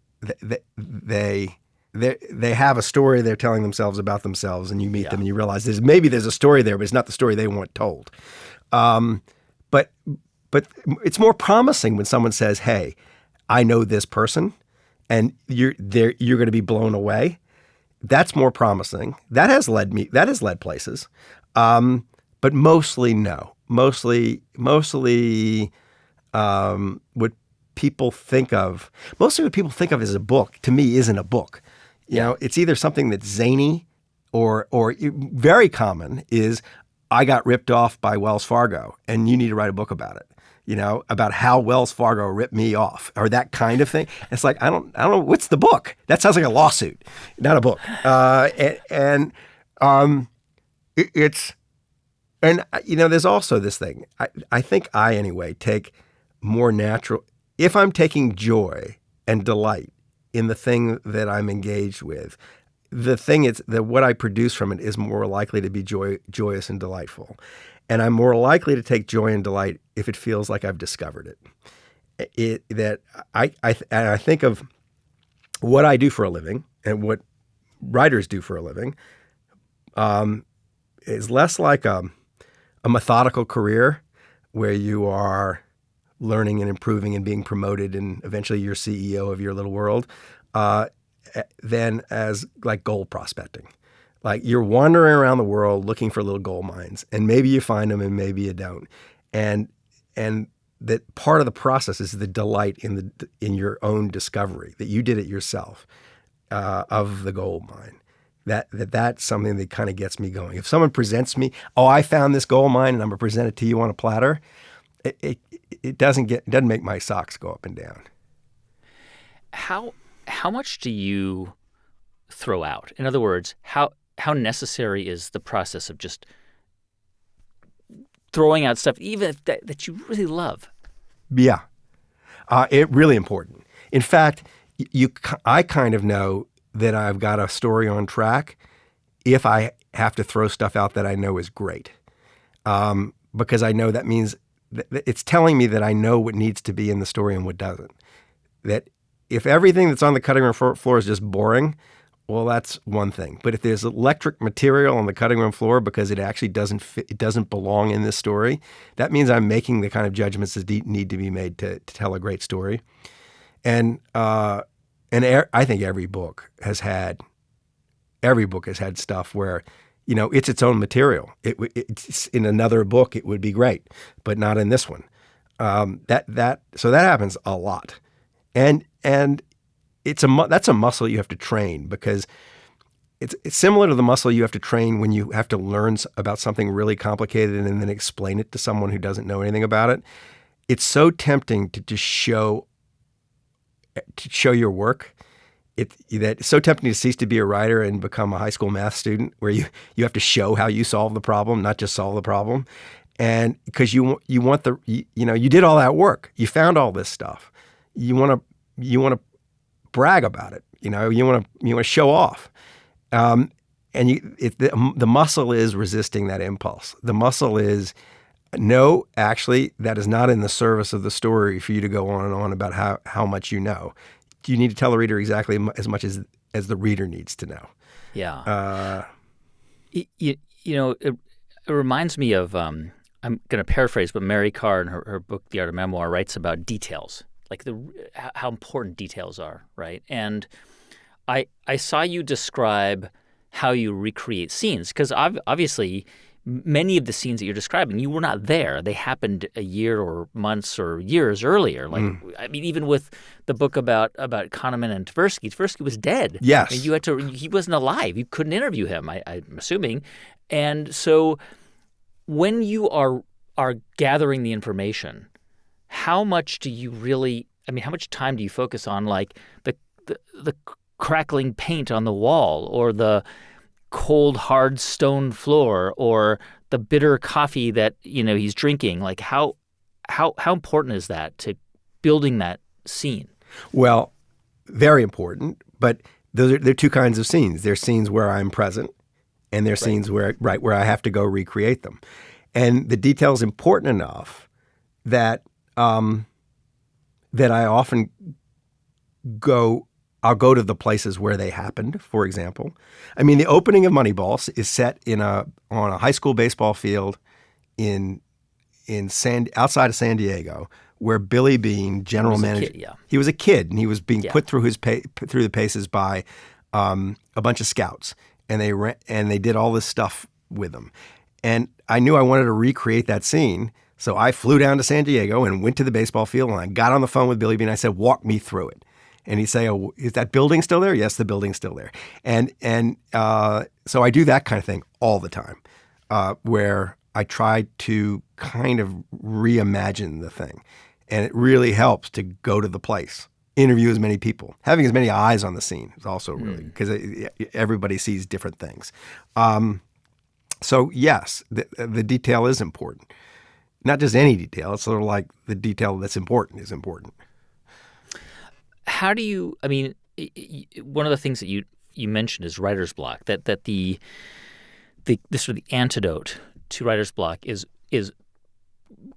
They have a story they're telling themselves about themselves, and you meet them and you realize there's a story there, but it's not the story they want told. But it's more promising when someone says, "Hey, I know this person," and you're going to be blown away. That's more promising. That has led places, but mostly no. Mostly what people think of as a book, to me, isn't a book. You know, it's either something that's zany or very common is, I got ripped off by Wells Fargo and you need to write a book about it. About how Wells Fargo ripped me off, or that kind of thing. It's like, I don't know, what's the book? That sounds like a lawsuit, not a book. There's also this thing. I think anyway, take more natural. If I'm taking joy and delight in the thing that I'm engaged with, the thing is that what I produce from it is more likely to be joyous and delightful. And I'm more likely to take joy and delight if it feels like I've discovered it. I think of what I do for a living and what writers do for a living is less like a methodical career where you are learning and improving and being promoted and eventually you're CEO of your little world, than as like gold prospecting. Like you're wandering around the world looking for little gold mines, and maybe you find them and maybe you don't. And that part of the process is the delight in your own discovery, that you did it yourself, of the gold mine. That's something that kind of gets me going. If someone presents me, I found this gold mine and I'm gonna present it to you on a platter, it doesn't make my socks go up and down. How much do you throw out? In other words, how necessary is the process of just throwing out stuff, even if that you really love? Yeah, it's really important. In fact, I kind of know that I've got a story on track if I have to throw stuff out that I know is great, because I know that means it's telling me that I know what needs to be in the story and what doesn't. That if everything that's on the cutting room floor is just boring, well, that's one thing. But if there's electric material on the cutting room floor because it actually doesn't fit, it doesn't belong in this story, that means I'm making the kind of judgments that need to be made to tell a great story. And I think every book has had stuff where, it's its own material. It's in another book, it would be great, but not in this one. So that happens a lot, and that's a muscle you have to train, because it's similar to the muscle you have to train when you have to learn about something really complicated and then explain it to someone who doesn't know anything about it. It's so tempting to just show your work. It's so tempting to cease to be a writer and become a high school math student, where you have to show how you solve the problem, not just solve the problem. And because you did all that work, you found all this stuff. You want to brag about it. You want to show off. the muscle is resisting that impulse. The muscle is, no, actually, that is not in the service of the story for you to go on and on about how much you know. You need to tell the reader exactly as much as the reader needs to know. Yeah. It reminds me of, I'm going to paraphrase, but Mary Karr in her book, The Art of Memoir, writes about details, like how important details are, right? And I saw you describe how you recreate scenes, because obviously many of the scenes that you're describing, you were not there. They happened a year or months or years earlier. Like, I mean, even with the book about Kahneman and Tversky was dead. Yes. I mean, he wasn't alive. You couldn't interview him, I'm assuming. And so when you are gathering the information, how much do you really, I mean, how much time do you focus on, like, the crackling paint on the wall, or the cold, hard stone floor, or the bitter coffee that, he's drinking? Like, how important is that to building that scene? Well, very important, but there are two kinds of scenes. There's scenes where I'm present, and there's scenes where I have to go recreate them. And the detail is important enough that that I often I'll go to the places where they happened. For example, I mean, the opening of Moneyball is set on a high school baseball field outside of San Diego, where Billy Beane, general manager, he was a kid, and he was being put through through the paces by a bunch of scouts, and they did all this stuff with him. And I knew I wanted to recreate that scene, so I flew down to San Diego and went to the baseball field, and I got on the phone with Billy Beane. I said, "Walk me through it." And he'd say, "Oh, is that building still there?" "Yes, the building's still there." And so I do that kind of thing all the time, where I try to kind of reimagine the thing. And it really helps to go to the place, interview as many people. Having as many eyes on the scene is also really, because everybody sees different things. So yes, the detail is important. Not just any detail. It's sort of like the detail that's important is important. How do you, I mean, one of the things that you mentioned is writer's block, that the sort of the antidote to writer's block is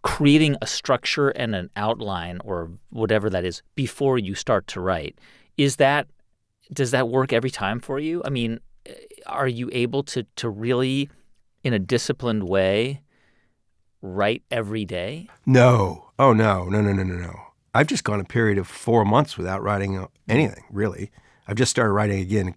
creating a structure and an outline, or whatever that is, before you start to write. Does that work every time for you? I mean, are you able to really, in a disciplined way, write every day? No. Oh, no. I've just gone a period of 4 months without writing anything, really. I've just started writing again.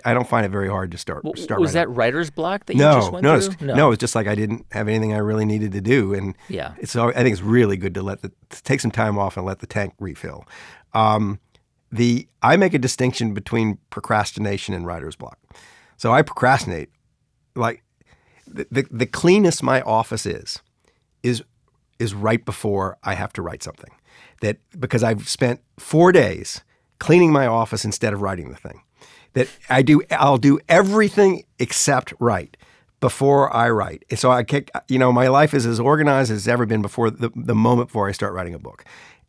I don't find it very hard to start Was writing. that writer's block that you just went through? No, it's just like I didn't have anything I really needed to do. And so I think it's really good to take some time off and let the tank refill. I make a distinction between procrastination and writer's block. So I procrastinate. Like, the cleanest my office is right before I have to write something. That because I've spent 4 days cleaning my office instead of writing the thing. That I'll do everything except write before I write. So my life is as organized as it's ever been before the moment before I start writing a book.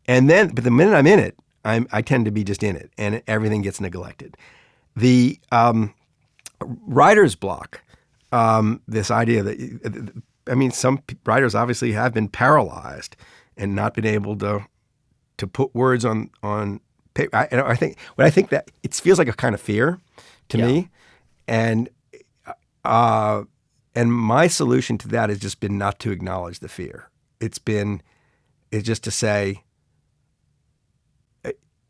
But the minute I'm in it, I tend to be just in it, and everything gets neglected. The writer's block, this idea that, I mean, some writers obviously have been paralyzed and not been able to put words on paper. I think that it feels like a kind of fear to me, and my solution to that has just been not to acknowledge the fear. It's just to say,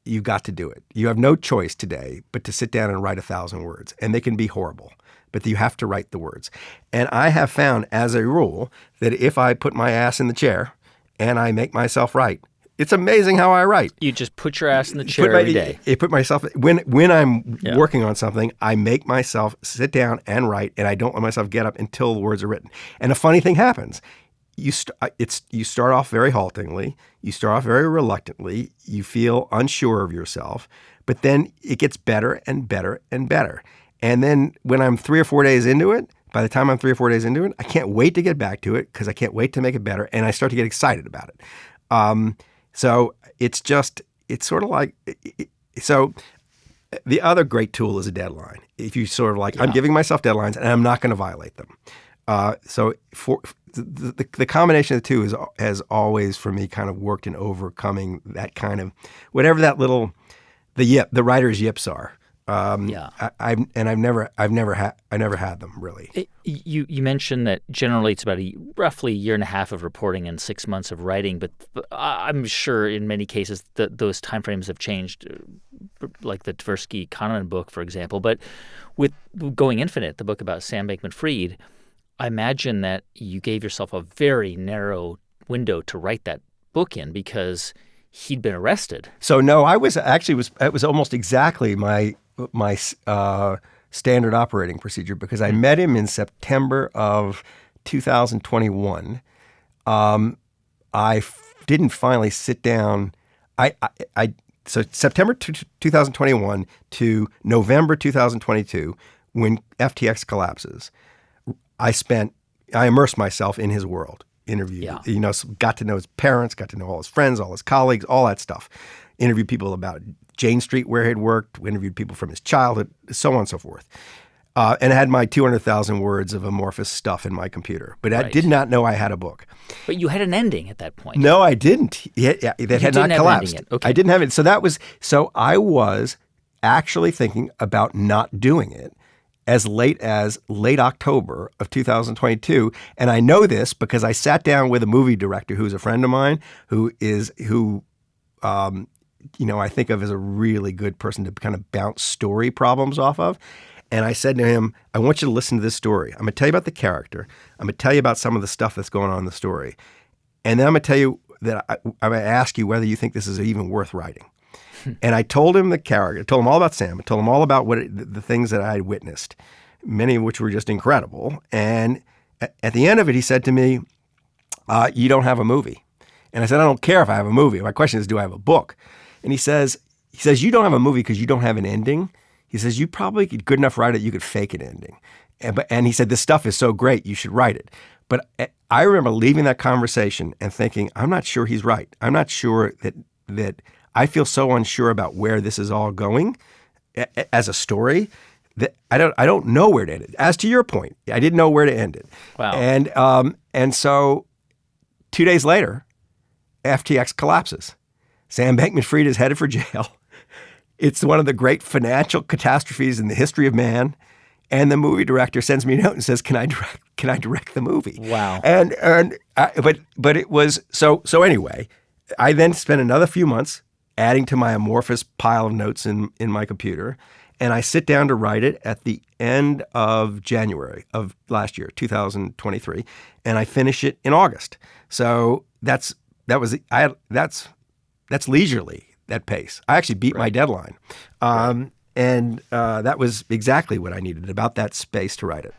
you got to do it. You have no choice today but to sit down and write 1,000 words, and they can be horrible, but you have to write the words. And I have found, as a rule, that if I put my ass in the chair and I make myself write, it's amazing how I write. You just put your ass in the chair every day. I put myself, when I'm working on something, I make myself sit down and write, and I don't let myself get up until the words are written. And a funny thing happens. You start off very haltingly. You start off very reluctantly. You feel unsure of yourself, but then it gets better and better and better. And then when I'm 3 or 4 days into it, by the time I'm 3 or 4 days into it, I can't wait to get back to it because I can't wait to make it better, and I start to get excited about it. So it's sort of like, so The other great tool is a deadline. If you sort of like, I'm giving myself deadlines and I'm not going to violate them. So for the combination of the two has always, for me, kind of worked in overcoming that kind of whatever that little the writer's yips are. I've never had them really. You mentioned that generally it's about roughly a year and a half of reporting and 6 months of writing, but I'm sure in many cases those timeframes have changed, like the Tversky-Kahneman book, for example. But with Going Infinite, the book about Sam Bankman-Fried, I imagine that you gave yourself a very narrow window to write that book in because he'd been arrested. So no, it was almost exactly my standard operating procedure because I met him in September of 2021. Didn't finally sit down. So September 2021 to November 2022, when FTX collapses, I immersed myself in his world. Interviewed, got to know his parents, got to know all his friends, all his colleagues, all that stuff. Interviewed people about Jane Street, where he'd worked, interviewed people from his childhood, so on and so forth. And I had my 200,000 words of amorphous stuff in my computer. But I did not know I had a book. But you had an ending at that point. No, I didn't. That had not collapsed. Okay. I didn't have it. So I was actually thinking about not doing it as late October of 2022. And I know this because I sat down with a movie director who's a friend of mine who I think of as a really good person to kind of bounce story problems off of. And I said to him, I want you to listen to this story. I'm going to tell you about the character. I'm going to tell you about some of the stuff that's going on in the story. And then I'm going to tell you that I'm going to ask you whether you think this is even worth writing. And I told him the character, I told him all about Sam, I told him all about the things that I had witnessed, many of which were just incredible. And at the end of it, he said to me, you don't have a movie. And I said, I don't care if I have a movie. My question is, do I have a book? And he says, you don't have a movie because you don't have an ending. He says, you probably could good enough write it, you could fake an ending. And he said, this stuff is so great, you should write it. But I remember leaving that conversation and thinking, I'm not sure he's right. I'm not sure that I feel so unsure about where this is all going as a story that I don't know where to end it. As to your point, I didn't know where to end it. Wow. And so 2 days later, FTX collapses. Sam Bankman-Fried is headed for jail. It's one of the great financial catastrophes in the history of man. And the movie director sends me a note and says, "Can I direct the movie?" Wow. But it was so anyway. I then spent another few months adding to my amorphous pile of notes in my computer, and I sit down to write it at the end of January of last year, 2023, and I finish it in August. So that's leisurely, that pace. I actually beat my deadline. And that was exactly what I needed, about that space to write it.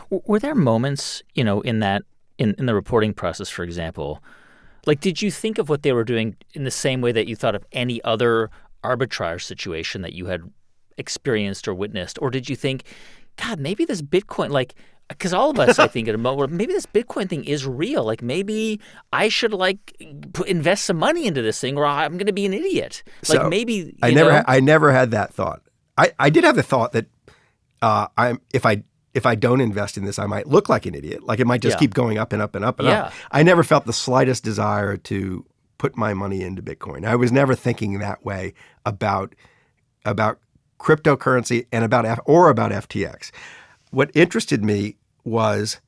Were there moments, in the reporting process, for example, like did you think of what they were doing in the same way that you thought of any other arbitrage situation that you had experienced or witnessed? Or did you think, God, maybe this Bitcoin, because all of us, I think, at a moment, maybe this Bitcoin thing is real. Like maybe I should invest some money into this thing, or I'm going to be an idiot. So maybe I never had that thought. I did have the thought that if I don't invest in this, I might look like an idiot. Like it might just keep going up and up and up and up. I never felt the slightest desire to put my money into Bitcoin. I was never thinking that way about cryptocurrency and about FTX. What interested me was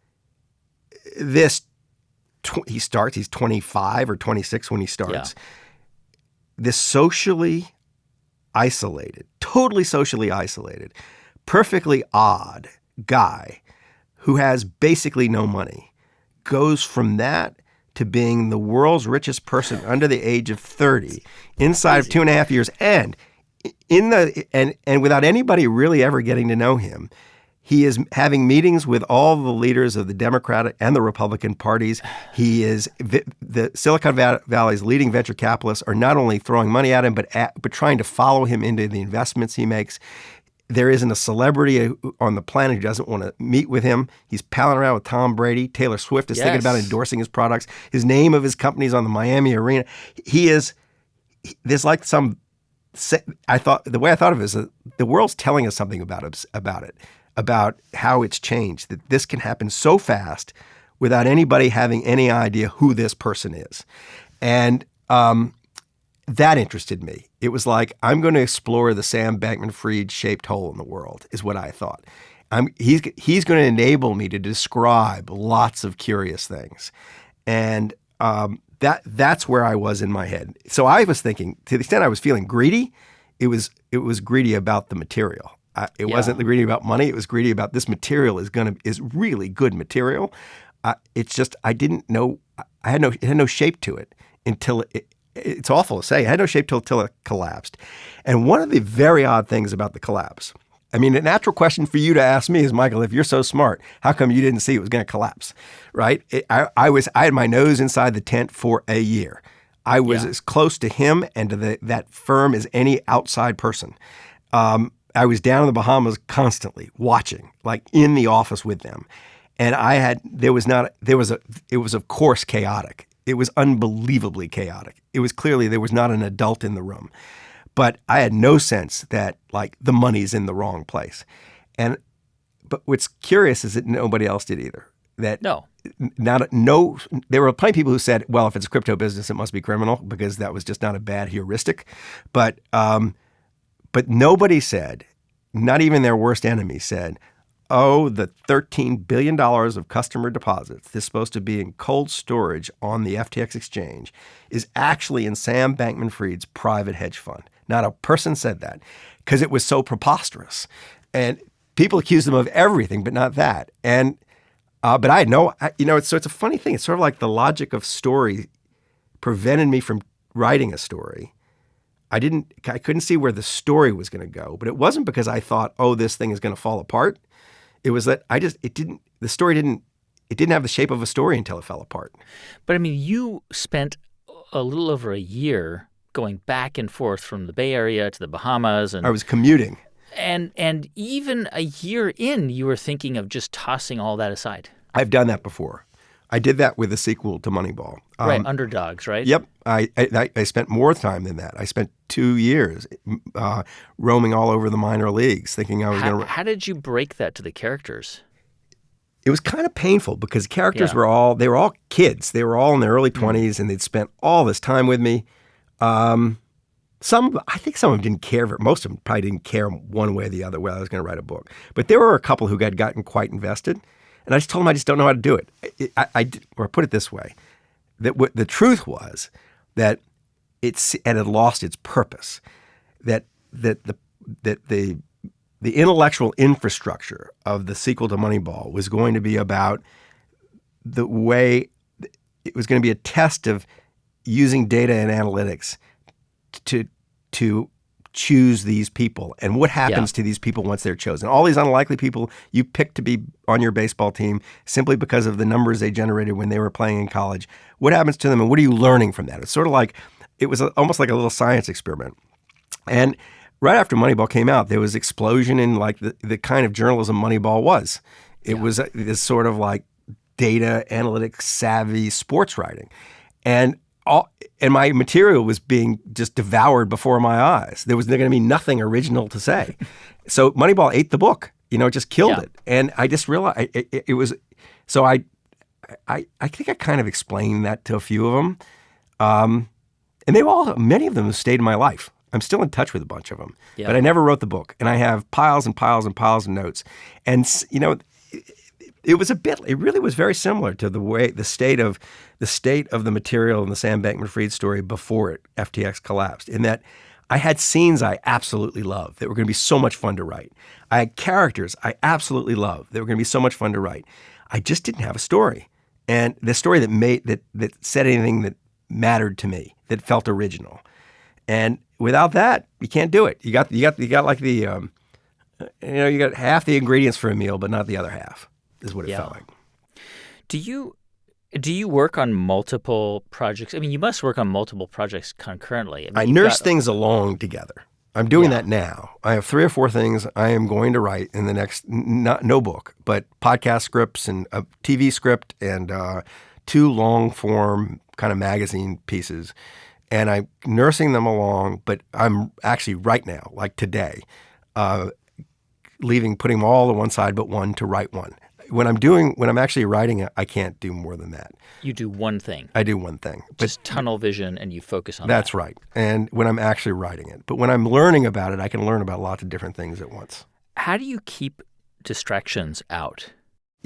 this. He's 25 or 26 when he starts. Yeah. This totally socially isolated, perfectly odd guy who has basically no money goes from that to being the world's richest person under the age of 30 inside of 2.5 years, and without anybody really ever getting to know him. He is having meetings with all the leaders of the Democratic and the Republican parties. He is the Silicon Valley's leading venture capitalists are not only throwing money at him, but trying to follow him into the investments he makes. There isn't a celebrity on the planet who doesn't want to meet with him. He's palling around with Tom Brady. Taylor Swift is thinking about endorsing his products. His name of his company is on the Miami Arena. There's like some the way I thought of it is that the world's telling us something about it, about how it's changed, that this can happen so fast without anybody having any idea who this person is. And that interested me. It was like, I'm going to explore the Sam Bankman-Fried shaped hole in the world, is what I thought. He's going to enable me to describe lots of curious things. And that's where I was in my head. So I was thinking, to the extent I was feeling greedy, it was greedy about the material. It wasn't greedy about money. It was greedy about this material is really good material. It's just I didn't know. It had no shape to it until it's awful to say. It had no shape till it collapsed. And one of the very odd things about the collapse, I mean, a natural question for you to ask me is, Michael, if you're so smart, how come you didn't see it was going to collapse, right? I had my nose inside the tent for a year. I was as close to him and to that firm as any outside person. I was down in the Bahamas constantly watching, like in the office with them. And it was of course chaotic. It was unbelievably chaotic. It was clearly there was not an adult in the room. But I had no sense that like the money's in the wrong place. But what's curious is that nobody else did either. There were plenty of people who said, well, if it's a crypto business, it must be criminal, because that was just not a bad heuristic. But nobody said, not even their worst enemy said, oh, the $13 billion of customer deposits that's supposed to be in cold storage on the FTX exchange is actually in Sam Bankman-Fried's private hedge fund. Not a person said that, because it was so preposterous. And people accused them of everything, but not that. And but I had it's a funny thing. It's sort of like the logic of story prevented me from writing a story. I couldn't see where the story was going to go, but it wasn't because I thought, oh, this thing is going to fall apart. It was that the story didn't have the shape of a story until it fell apart. But I mean, you spent a little over a year going back and forth from the Bay Area to the Bahamas. And I was commuting. And even a year in, you were thinking of just tossing all that aside. I've done that before. I did that with the sequel to Moneyball. Right, Underdogs, right? Yep. I spent more time than that. I spent 2 years roaming all over the minor leagues thinking I was going to... How did you break that to the characters? It was kind of painful because characters were all kids. They were all in their early 20s and they'd spent all this time with me. I think some of them didn't care. Most of them probably didn't care one way or the other whether I was going to write a book. But there were a couple who had gotten quite invested. And I just told them I just don't know how to do it. Or put it this way, that the truth was that it had lost its purpose. That the intellectual infrastructure of the sequel to Moneyball was going to be about the way it was going to be a test of using data and analytics to choose these people and what happens to these people once they're chosen. All these unlikely people you pick to be on your baseball team simply because of the numbers they generated when they were playing in college. What happens to them and what are you learning from that? It's sort of like, it was almost like a little science experiment. And right after Moneyball came out, there was explosion in like the kind of journalism Moneyball was. It was this sort of like data analytics savvy sports writing. And my material was being just devoured before my eyes. There was going to be nothing original to say. So Moneyball ate the book. It just killed it. And I just realized it was. So I think I kind of explained that to a few of them. And many of them have stayed in my life. I'm still in touch with a bunch of them. Yeah. But I never wrote the book. And I have piles and piles and piles of notes. And, it really was very similar to the state of the material in the Sam Bankman-Fried story before FTX collapsed, in that I had scenes I absolutely loved that were going to be so much fun to write. I had characters I absolutely loved that were going to be so much fun to write. I just didn't have a story. And the story that said anything that mattered to me, that felt original. And without that, you can't do it. You got like the you got half the ingredients for a meal, but not the other half. Is what it felt like. Do you work on multiple projects? I mean, you must work on multiple projects concurrently. I nurse things along together. I'm doing that now. I have 3 or 4 things I am going to write in the next, no book, but podcast scripts and a TV script and 2 long-form kind of magazine pieces. and I'm nursing them along, but I'm actually right now, like today, putting them all to one side but one to write one. When I'm actually writing it, I can't do more than that. You do one thing. I do one thing. Just tunnel vision, and you focus on That's that. right. And when I'm actually writing it. But when I'm learning about it, I can learn about lots of different things at once. How do you keep distractions out?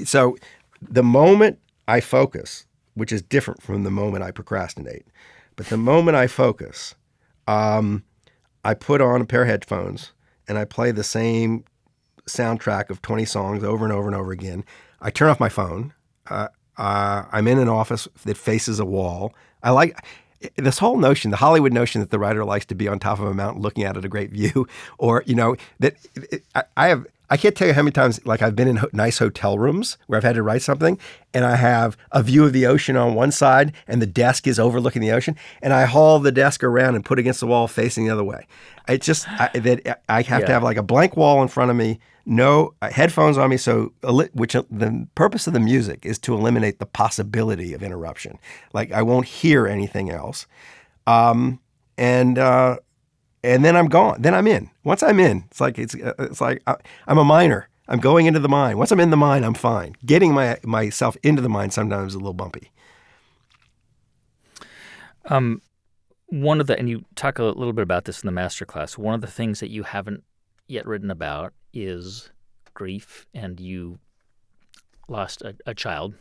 So the moment I focus, which is different from the moment I procrastinate, but the moment I focus, I put on a pair of headphones and I play the same soundtrack of 20 songs over and over and over again. I turn off my phone. I'm in an office that faces a wall. I like this whole notion, the Hollywood notion that the writer likes to be on top of a mountain looking out at a great view, or, I can't tell you how many times, like, I've been in nice hotel rooms where I've had to write something, and I have a view of the ocean on one side, and the desk is overlooking the ocean, and I haul the desk around and put it against the wall facing the other way. It's just that I have to have like a blank wall in front of me, no headphones on me, which the purpose of the music is to eliminate the possibility of interruption. Like, I won't hear anything else. And then I'm gone. Then I'm in. Once I'm in, it's like I'm a miner. I'm going into the mine. Once I'm in the mine, I'm fine. Getting myself into the mine sometimes is a little bumpy. And you talk a little bit about this in the masterclass. One of the things that you haven't yet written about is grief, and you lost a child,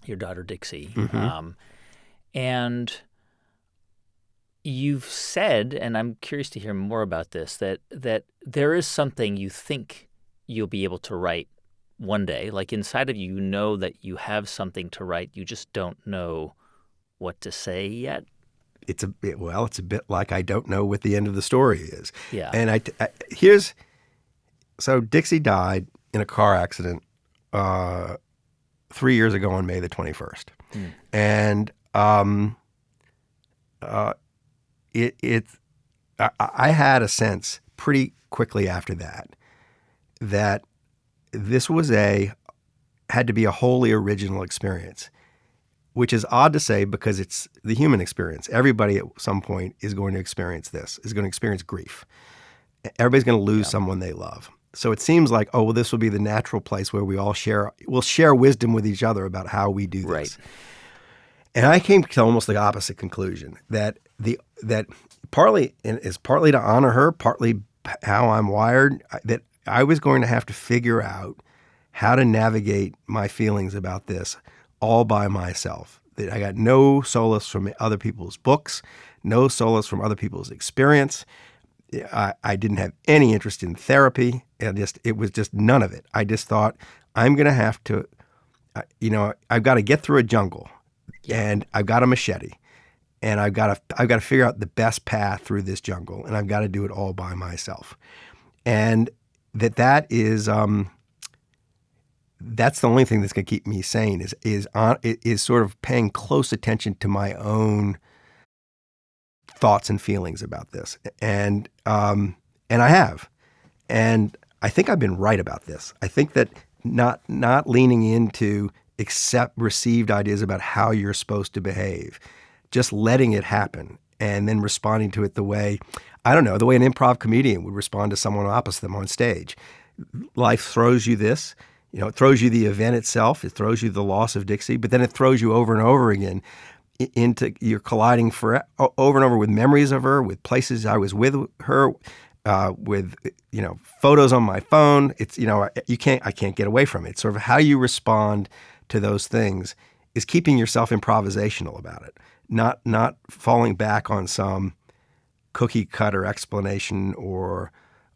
your daughter Dixie, and you've said, and I'm curious to hear more about this, that there is something you think you'll be able to write one day. Like, inside of you, you know that you have something to write. You just don't know what to say yet. It's a bit like I don't know what the end of the story is. Yeah. And so Dixie died in a car accident 3 years ago on May the 21st. And I had a sense pretty quickly after that this had to be a wholly original experience, which is odd to say because it's the human experience. Everybody at some point is going to experience grief. Everybody's going to lose someone they love. So it seems like, this will be the natural place where we'll share wisdom with each other about how we do this. Right. And I came to almost the opposite conclusion, that partly to honor her, partly how I'm wired, that I was going to have to figure out how to navigate my feelings about this all by myself. That I got no solace from other people's books, no solace from other people's experience. I didn't have any interest in therapy. It was just none of it. I just thought, I'm going to have to, I've got to get through a jungle, and I've got a machete, and I've got to figure out the best path through this jungle, and I've got to do it all by myself. And that is that's the only thing that's going to keep me sane is sort of paying close attention to my own thoughts and feelings about this. And I have. And I think I've been right about this. I think that not leaning into accept received ideas about how you're supposed to behave, just letting it happen and then responding to it the way an improv comedian would respond to someone opposite them on stage. Life throws you this. It throws you the event itself. It throws you the loss of Dixie, but then it throws you over and over again you're colliding over and over with memories of her, with places I was with her, with photos on my phone. It's I can't get away from it. It's sort of how you respond to those things is keeping yourself improvisational about it, not falling back on some cookie cutter explanation or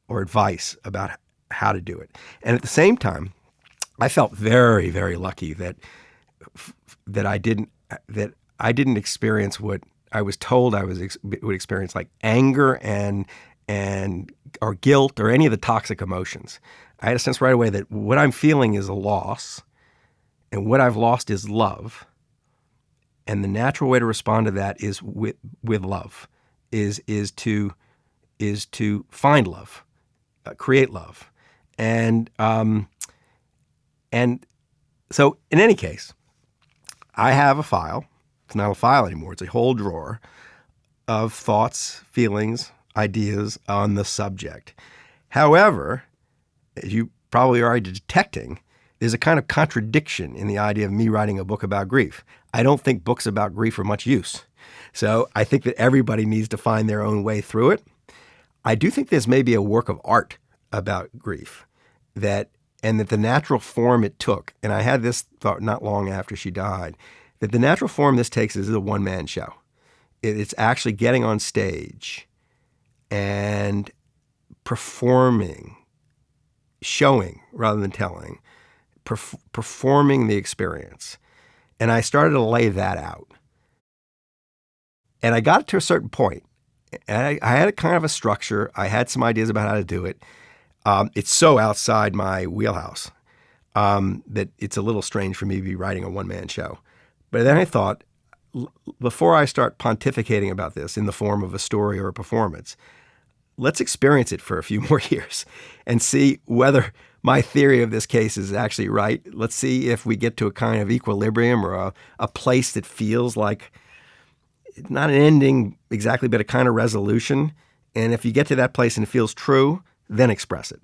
advice about how to do it. And at the same time, I felt very, very lucky that I didn't experience what I was told I would experience, like anger and or guilt or any of the toxic emotions. I had a sense right away that what I'm feeling is a loss, and what I've lost is love. And the natural way to respond to that is with love, is to find love, create love, and so in any case, I have a file. It's not a file anymore. It's a whole drawer of thoughts, feelings, ideas on the subject. However, as you probably are already detecting, there's a kind of contradiction in the idea of me writing a book about grief. I don't think books about grief are much use. So I think that everybody needs to find their own way through it. I do think there's maybe a work of art about grief and that the natural form it took, and I had this thought not long after she died, that the natural form this takes is a one-man show. It's actually getting on stage and performing, showing rather than telling, performing the experience. And I started to lay that out. And I got to a certain point, and I had a kind of a structure. I had some ideas about how to do it. It's so outside my wheelhouse that it's a little strange for me to be writing a one-man show. But then I thought, before I start pontificating about this in the form of a story or a performance, let's experience it for a few more years and see whether my theory of this case is actually right. Let's see if we get to a kind of equilibrium or a place that feels like it's not an ending exactly, but a kind of resolution. And if you get to that place and it feels true, then express it.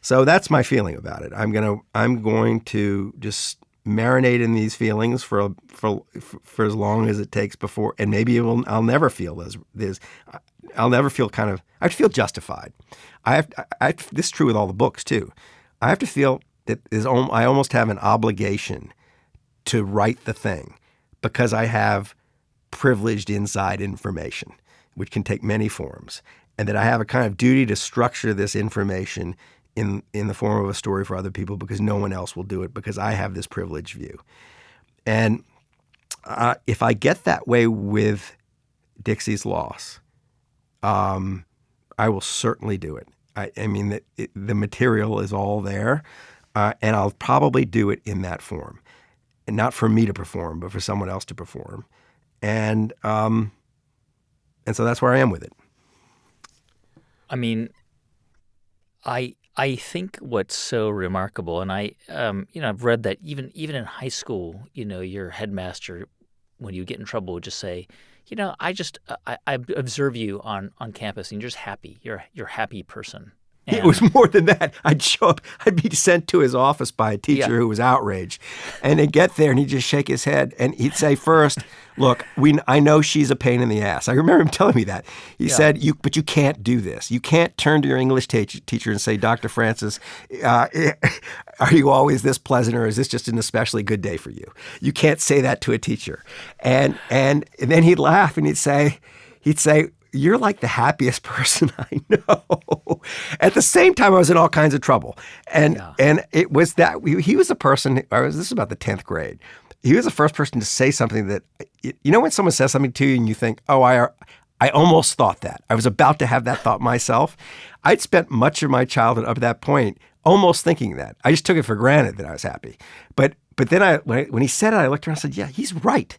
So that's my feeling about it. I'm going to just marinate in these feelings for as long as it takes before, and maybe I'll never feel I'll never feel I feel justified. This is true with all the books too. I have to feel that I almost have an obligation to write the thing because I have privileged inside information, which can take many forms, and that I have a kind of duty to structure this information in the form of a story for other people because no one else will do it because I have this privileged view. And if I get that way with Dixie's loss, I will certainly do it. I mean, the material is all there, and I'll probably do it in that form. And not for me to perform, but for someone else to perform. And so that's where I am with it. I mean, I think what's so remarkable, and I've read that even in high school, your headmaster, when you get in trouble, would just say, I observe you on campus, and you're just happy. You're a happy person. And it was more than that. I'd show up. I'd be sent to his office by a teacher who was outraged. And they'd get there, and he'd just shake his head. And he'd say, first, look, I know she's a pain in the ass. I remember him telling me that. He said, but you can't do this. You can't turn to your English teacher and say, Dr. Francis, are you always this pleasant, or is this just an especially good day for you? You can't say that to a teacher. And then he'd laugh, and he'd say, you're like the happiest person I know. At the same time, I was in all kinds of trouble. And it was that he was a person, this is about the 10th grade. He was the first person to say something that, when someone says something to you and you think, oh, I almost thought that. I was about to have that thought myself. I'd spent much of my childhood up to that point almost thinking that. I just took it for granted that I was happy. But then when he said it, I looked around and said, yeah, he's right.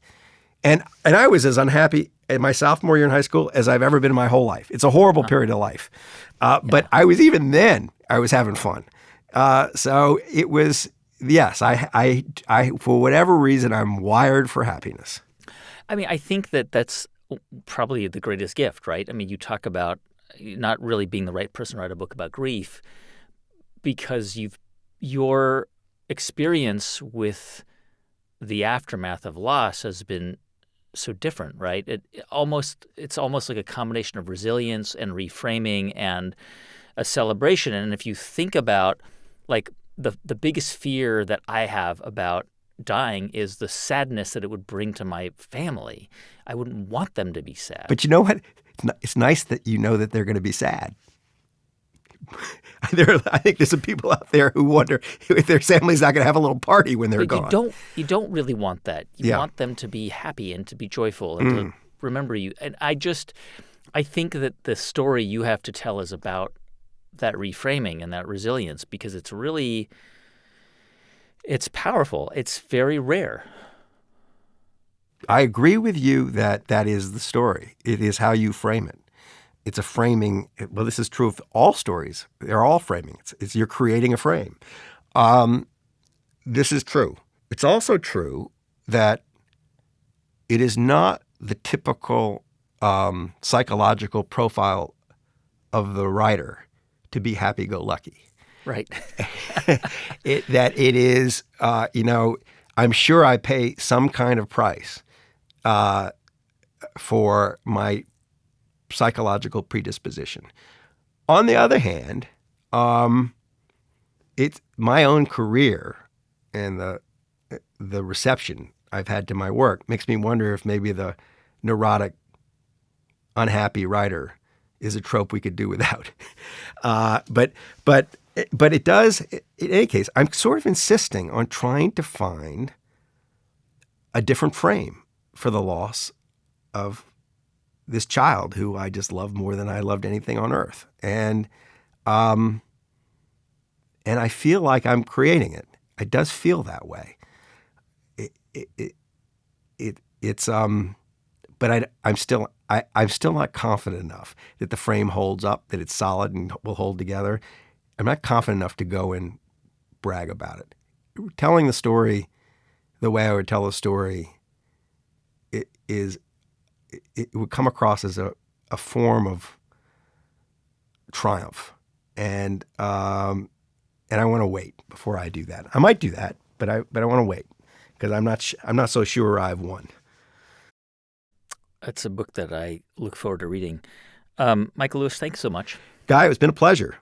And I was as unhappy in my sophomore year in high school as I've ever been in my whole life. It's a horrible period of life. But I was having fun. So it was, yes, I for whatever reason, I'm wired for happiness. I mean, I think that's probably the greatest gift, right? I mean, you talk about not really being the right person to write a book about grief because your experience with the aftermath of loss has been so different, right? It's almost like a combination of resilience and reframing and a celebration. And if you think about like the biggest fear that I have about dying is the sadness that it would bring to my family. I wouldn't want them to be sad. But you know what? It's nice that you know that they're going to be sad. I think there's some people out there who wonder if their family's not going to have a little party when they're gone. You don't really want that. You want them to be happy and to be joyful and to remember you. And I think that the story you have to tell is about that reframing and that resilience because it's powerful. It's very rare. I agree with you that is the story. It is how you frame it. It's a framing. Well, this is true of all stories. They're all framing. It's you're creating a frame. This is true. It's also true that it is not the typical psychological profile of the writer to be happy-go-lucky. Right. That it is, I'm sure I pay some kind of price for my psychological predisposition. On the other hand, it's my own career and the reception I've had to my work makes me wonder if maybe the neurotic, unhappy writer is a trope we could do without. But it does. In any case, I'm sort of insisting on trying to find a different frame for the loss of this child who I just loved more than I loved anything on earth, and I feel like I'm creating it. It does feel that way. But I'm still not confident enough that the frame holds up, that it's solid and will hold together. I'm not confident enough to go and brag about it. Telling the story the way I would tell a story, it would come across as a form of triumph, and I want to wait before I do that. I might do that, but I want to wait because I'm not so sure I've won. That's a book that I look forward to reading. Michael Lewis, thanks so much. Guy, it's been a pleasure.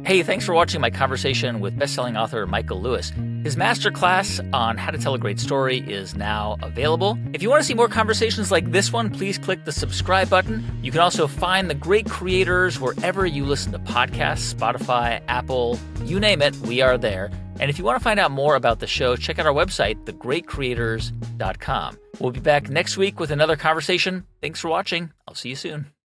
Hey, thanks for watching my conversation with bestselling author Michael Lewis. His masterclass on how to tell a great story is now available. If you want to see more conversations like this one, please click the subscribe button. You can also find The Great Creators wherever you listen to podcasts, Spotify, Apple, you name it, we are there. And if you want to find out more about the show, check out our website, thegreatcreators.com. We'll be back next week with another conversation. Thanks for watching. I'll see you soon.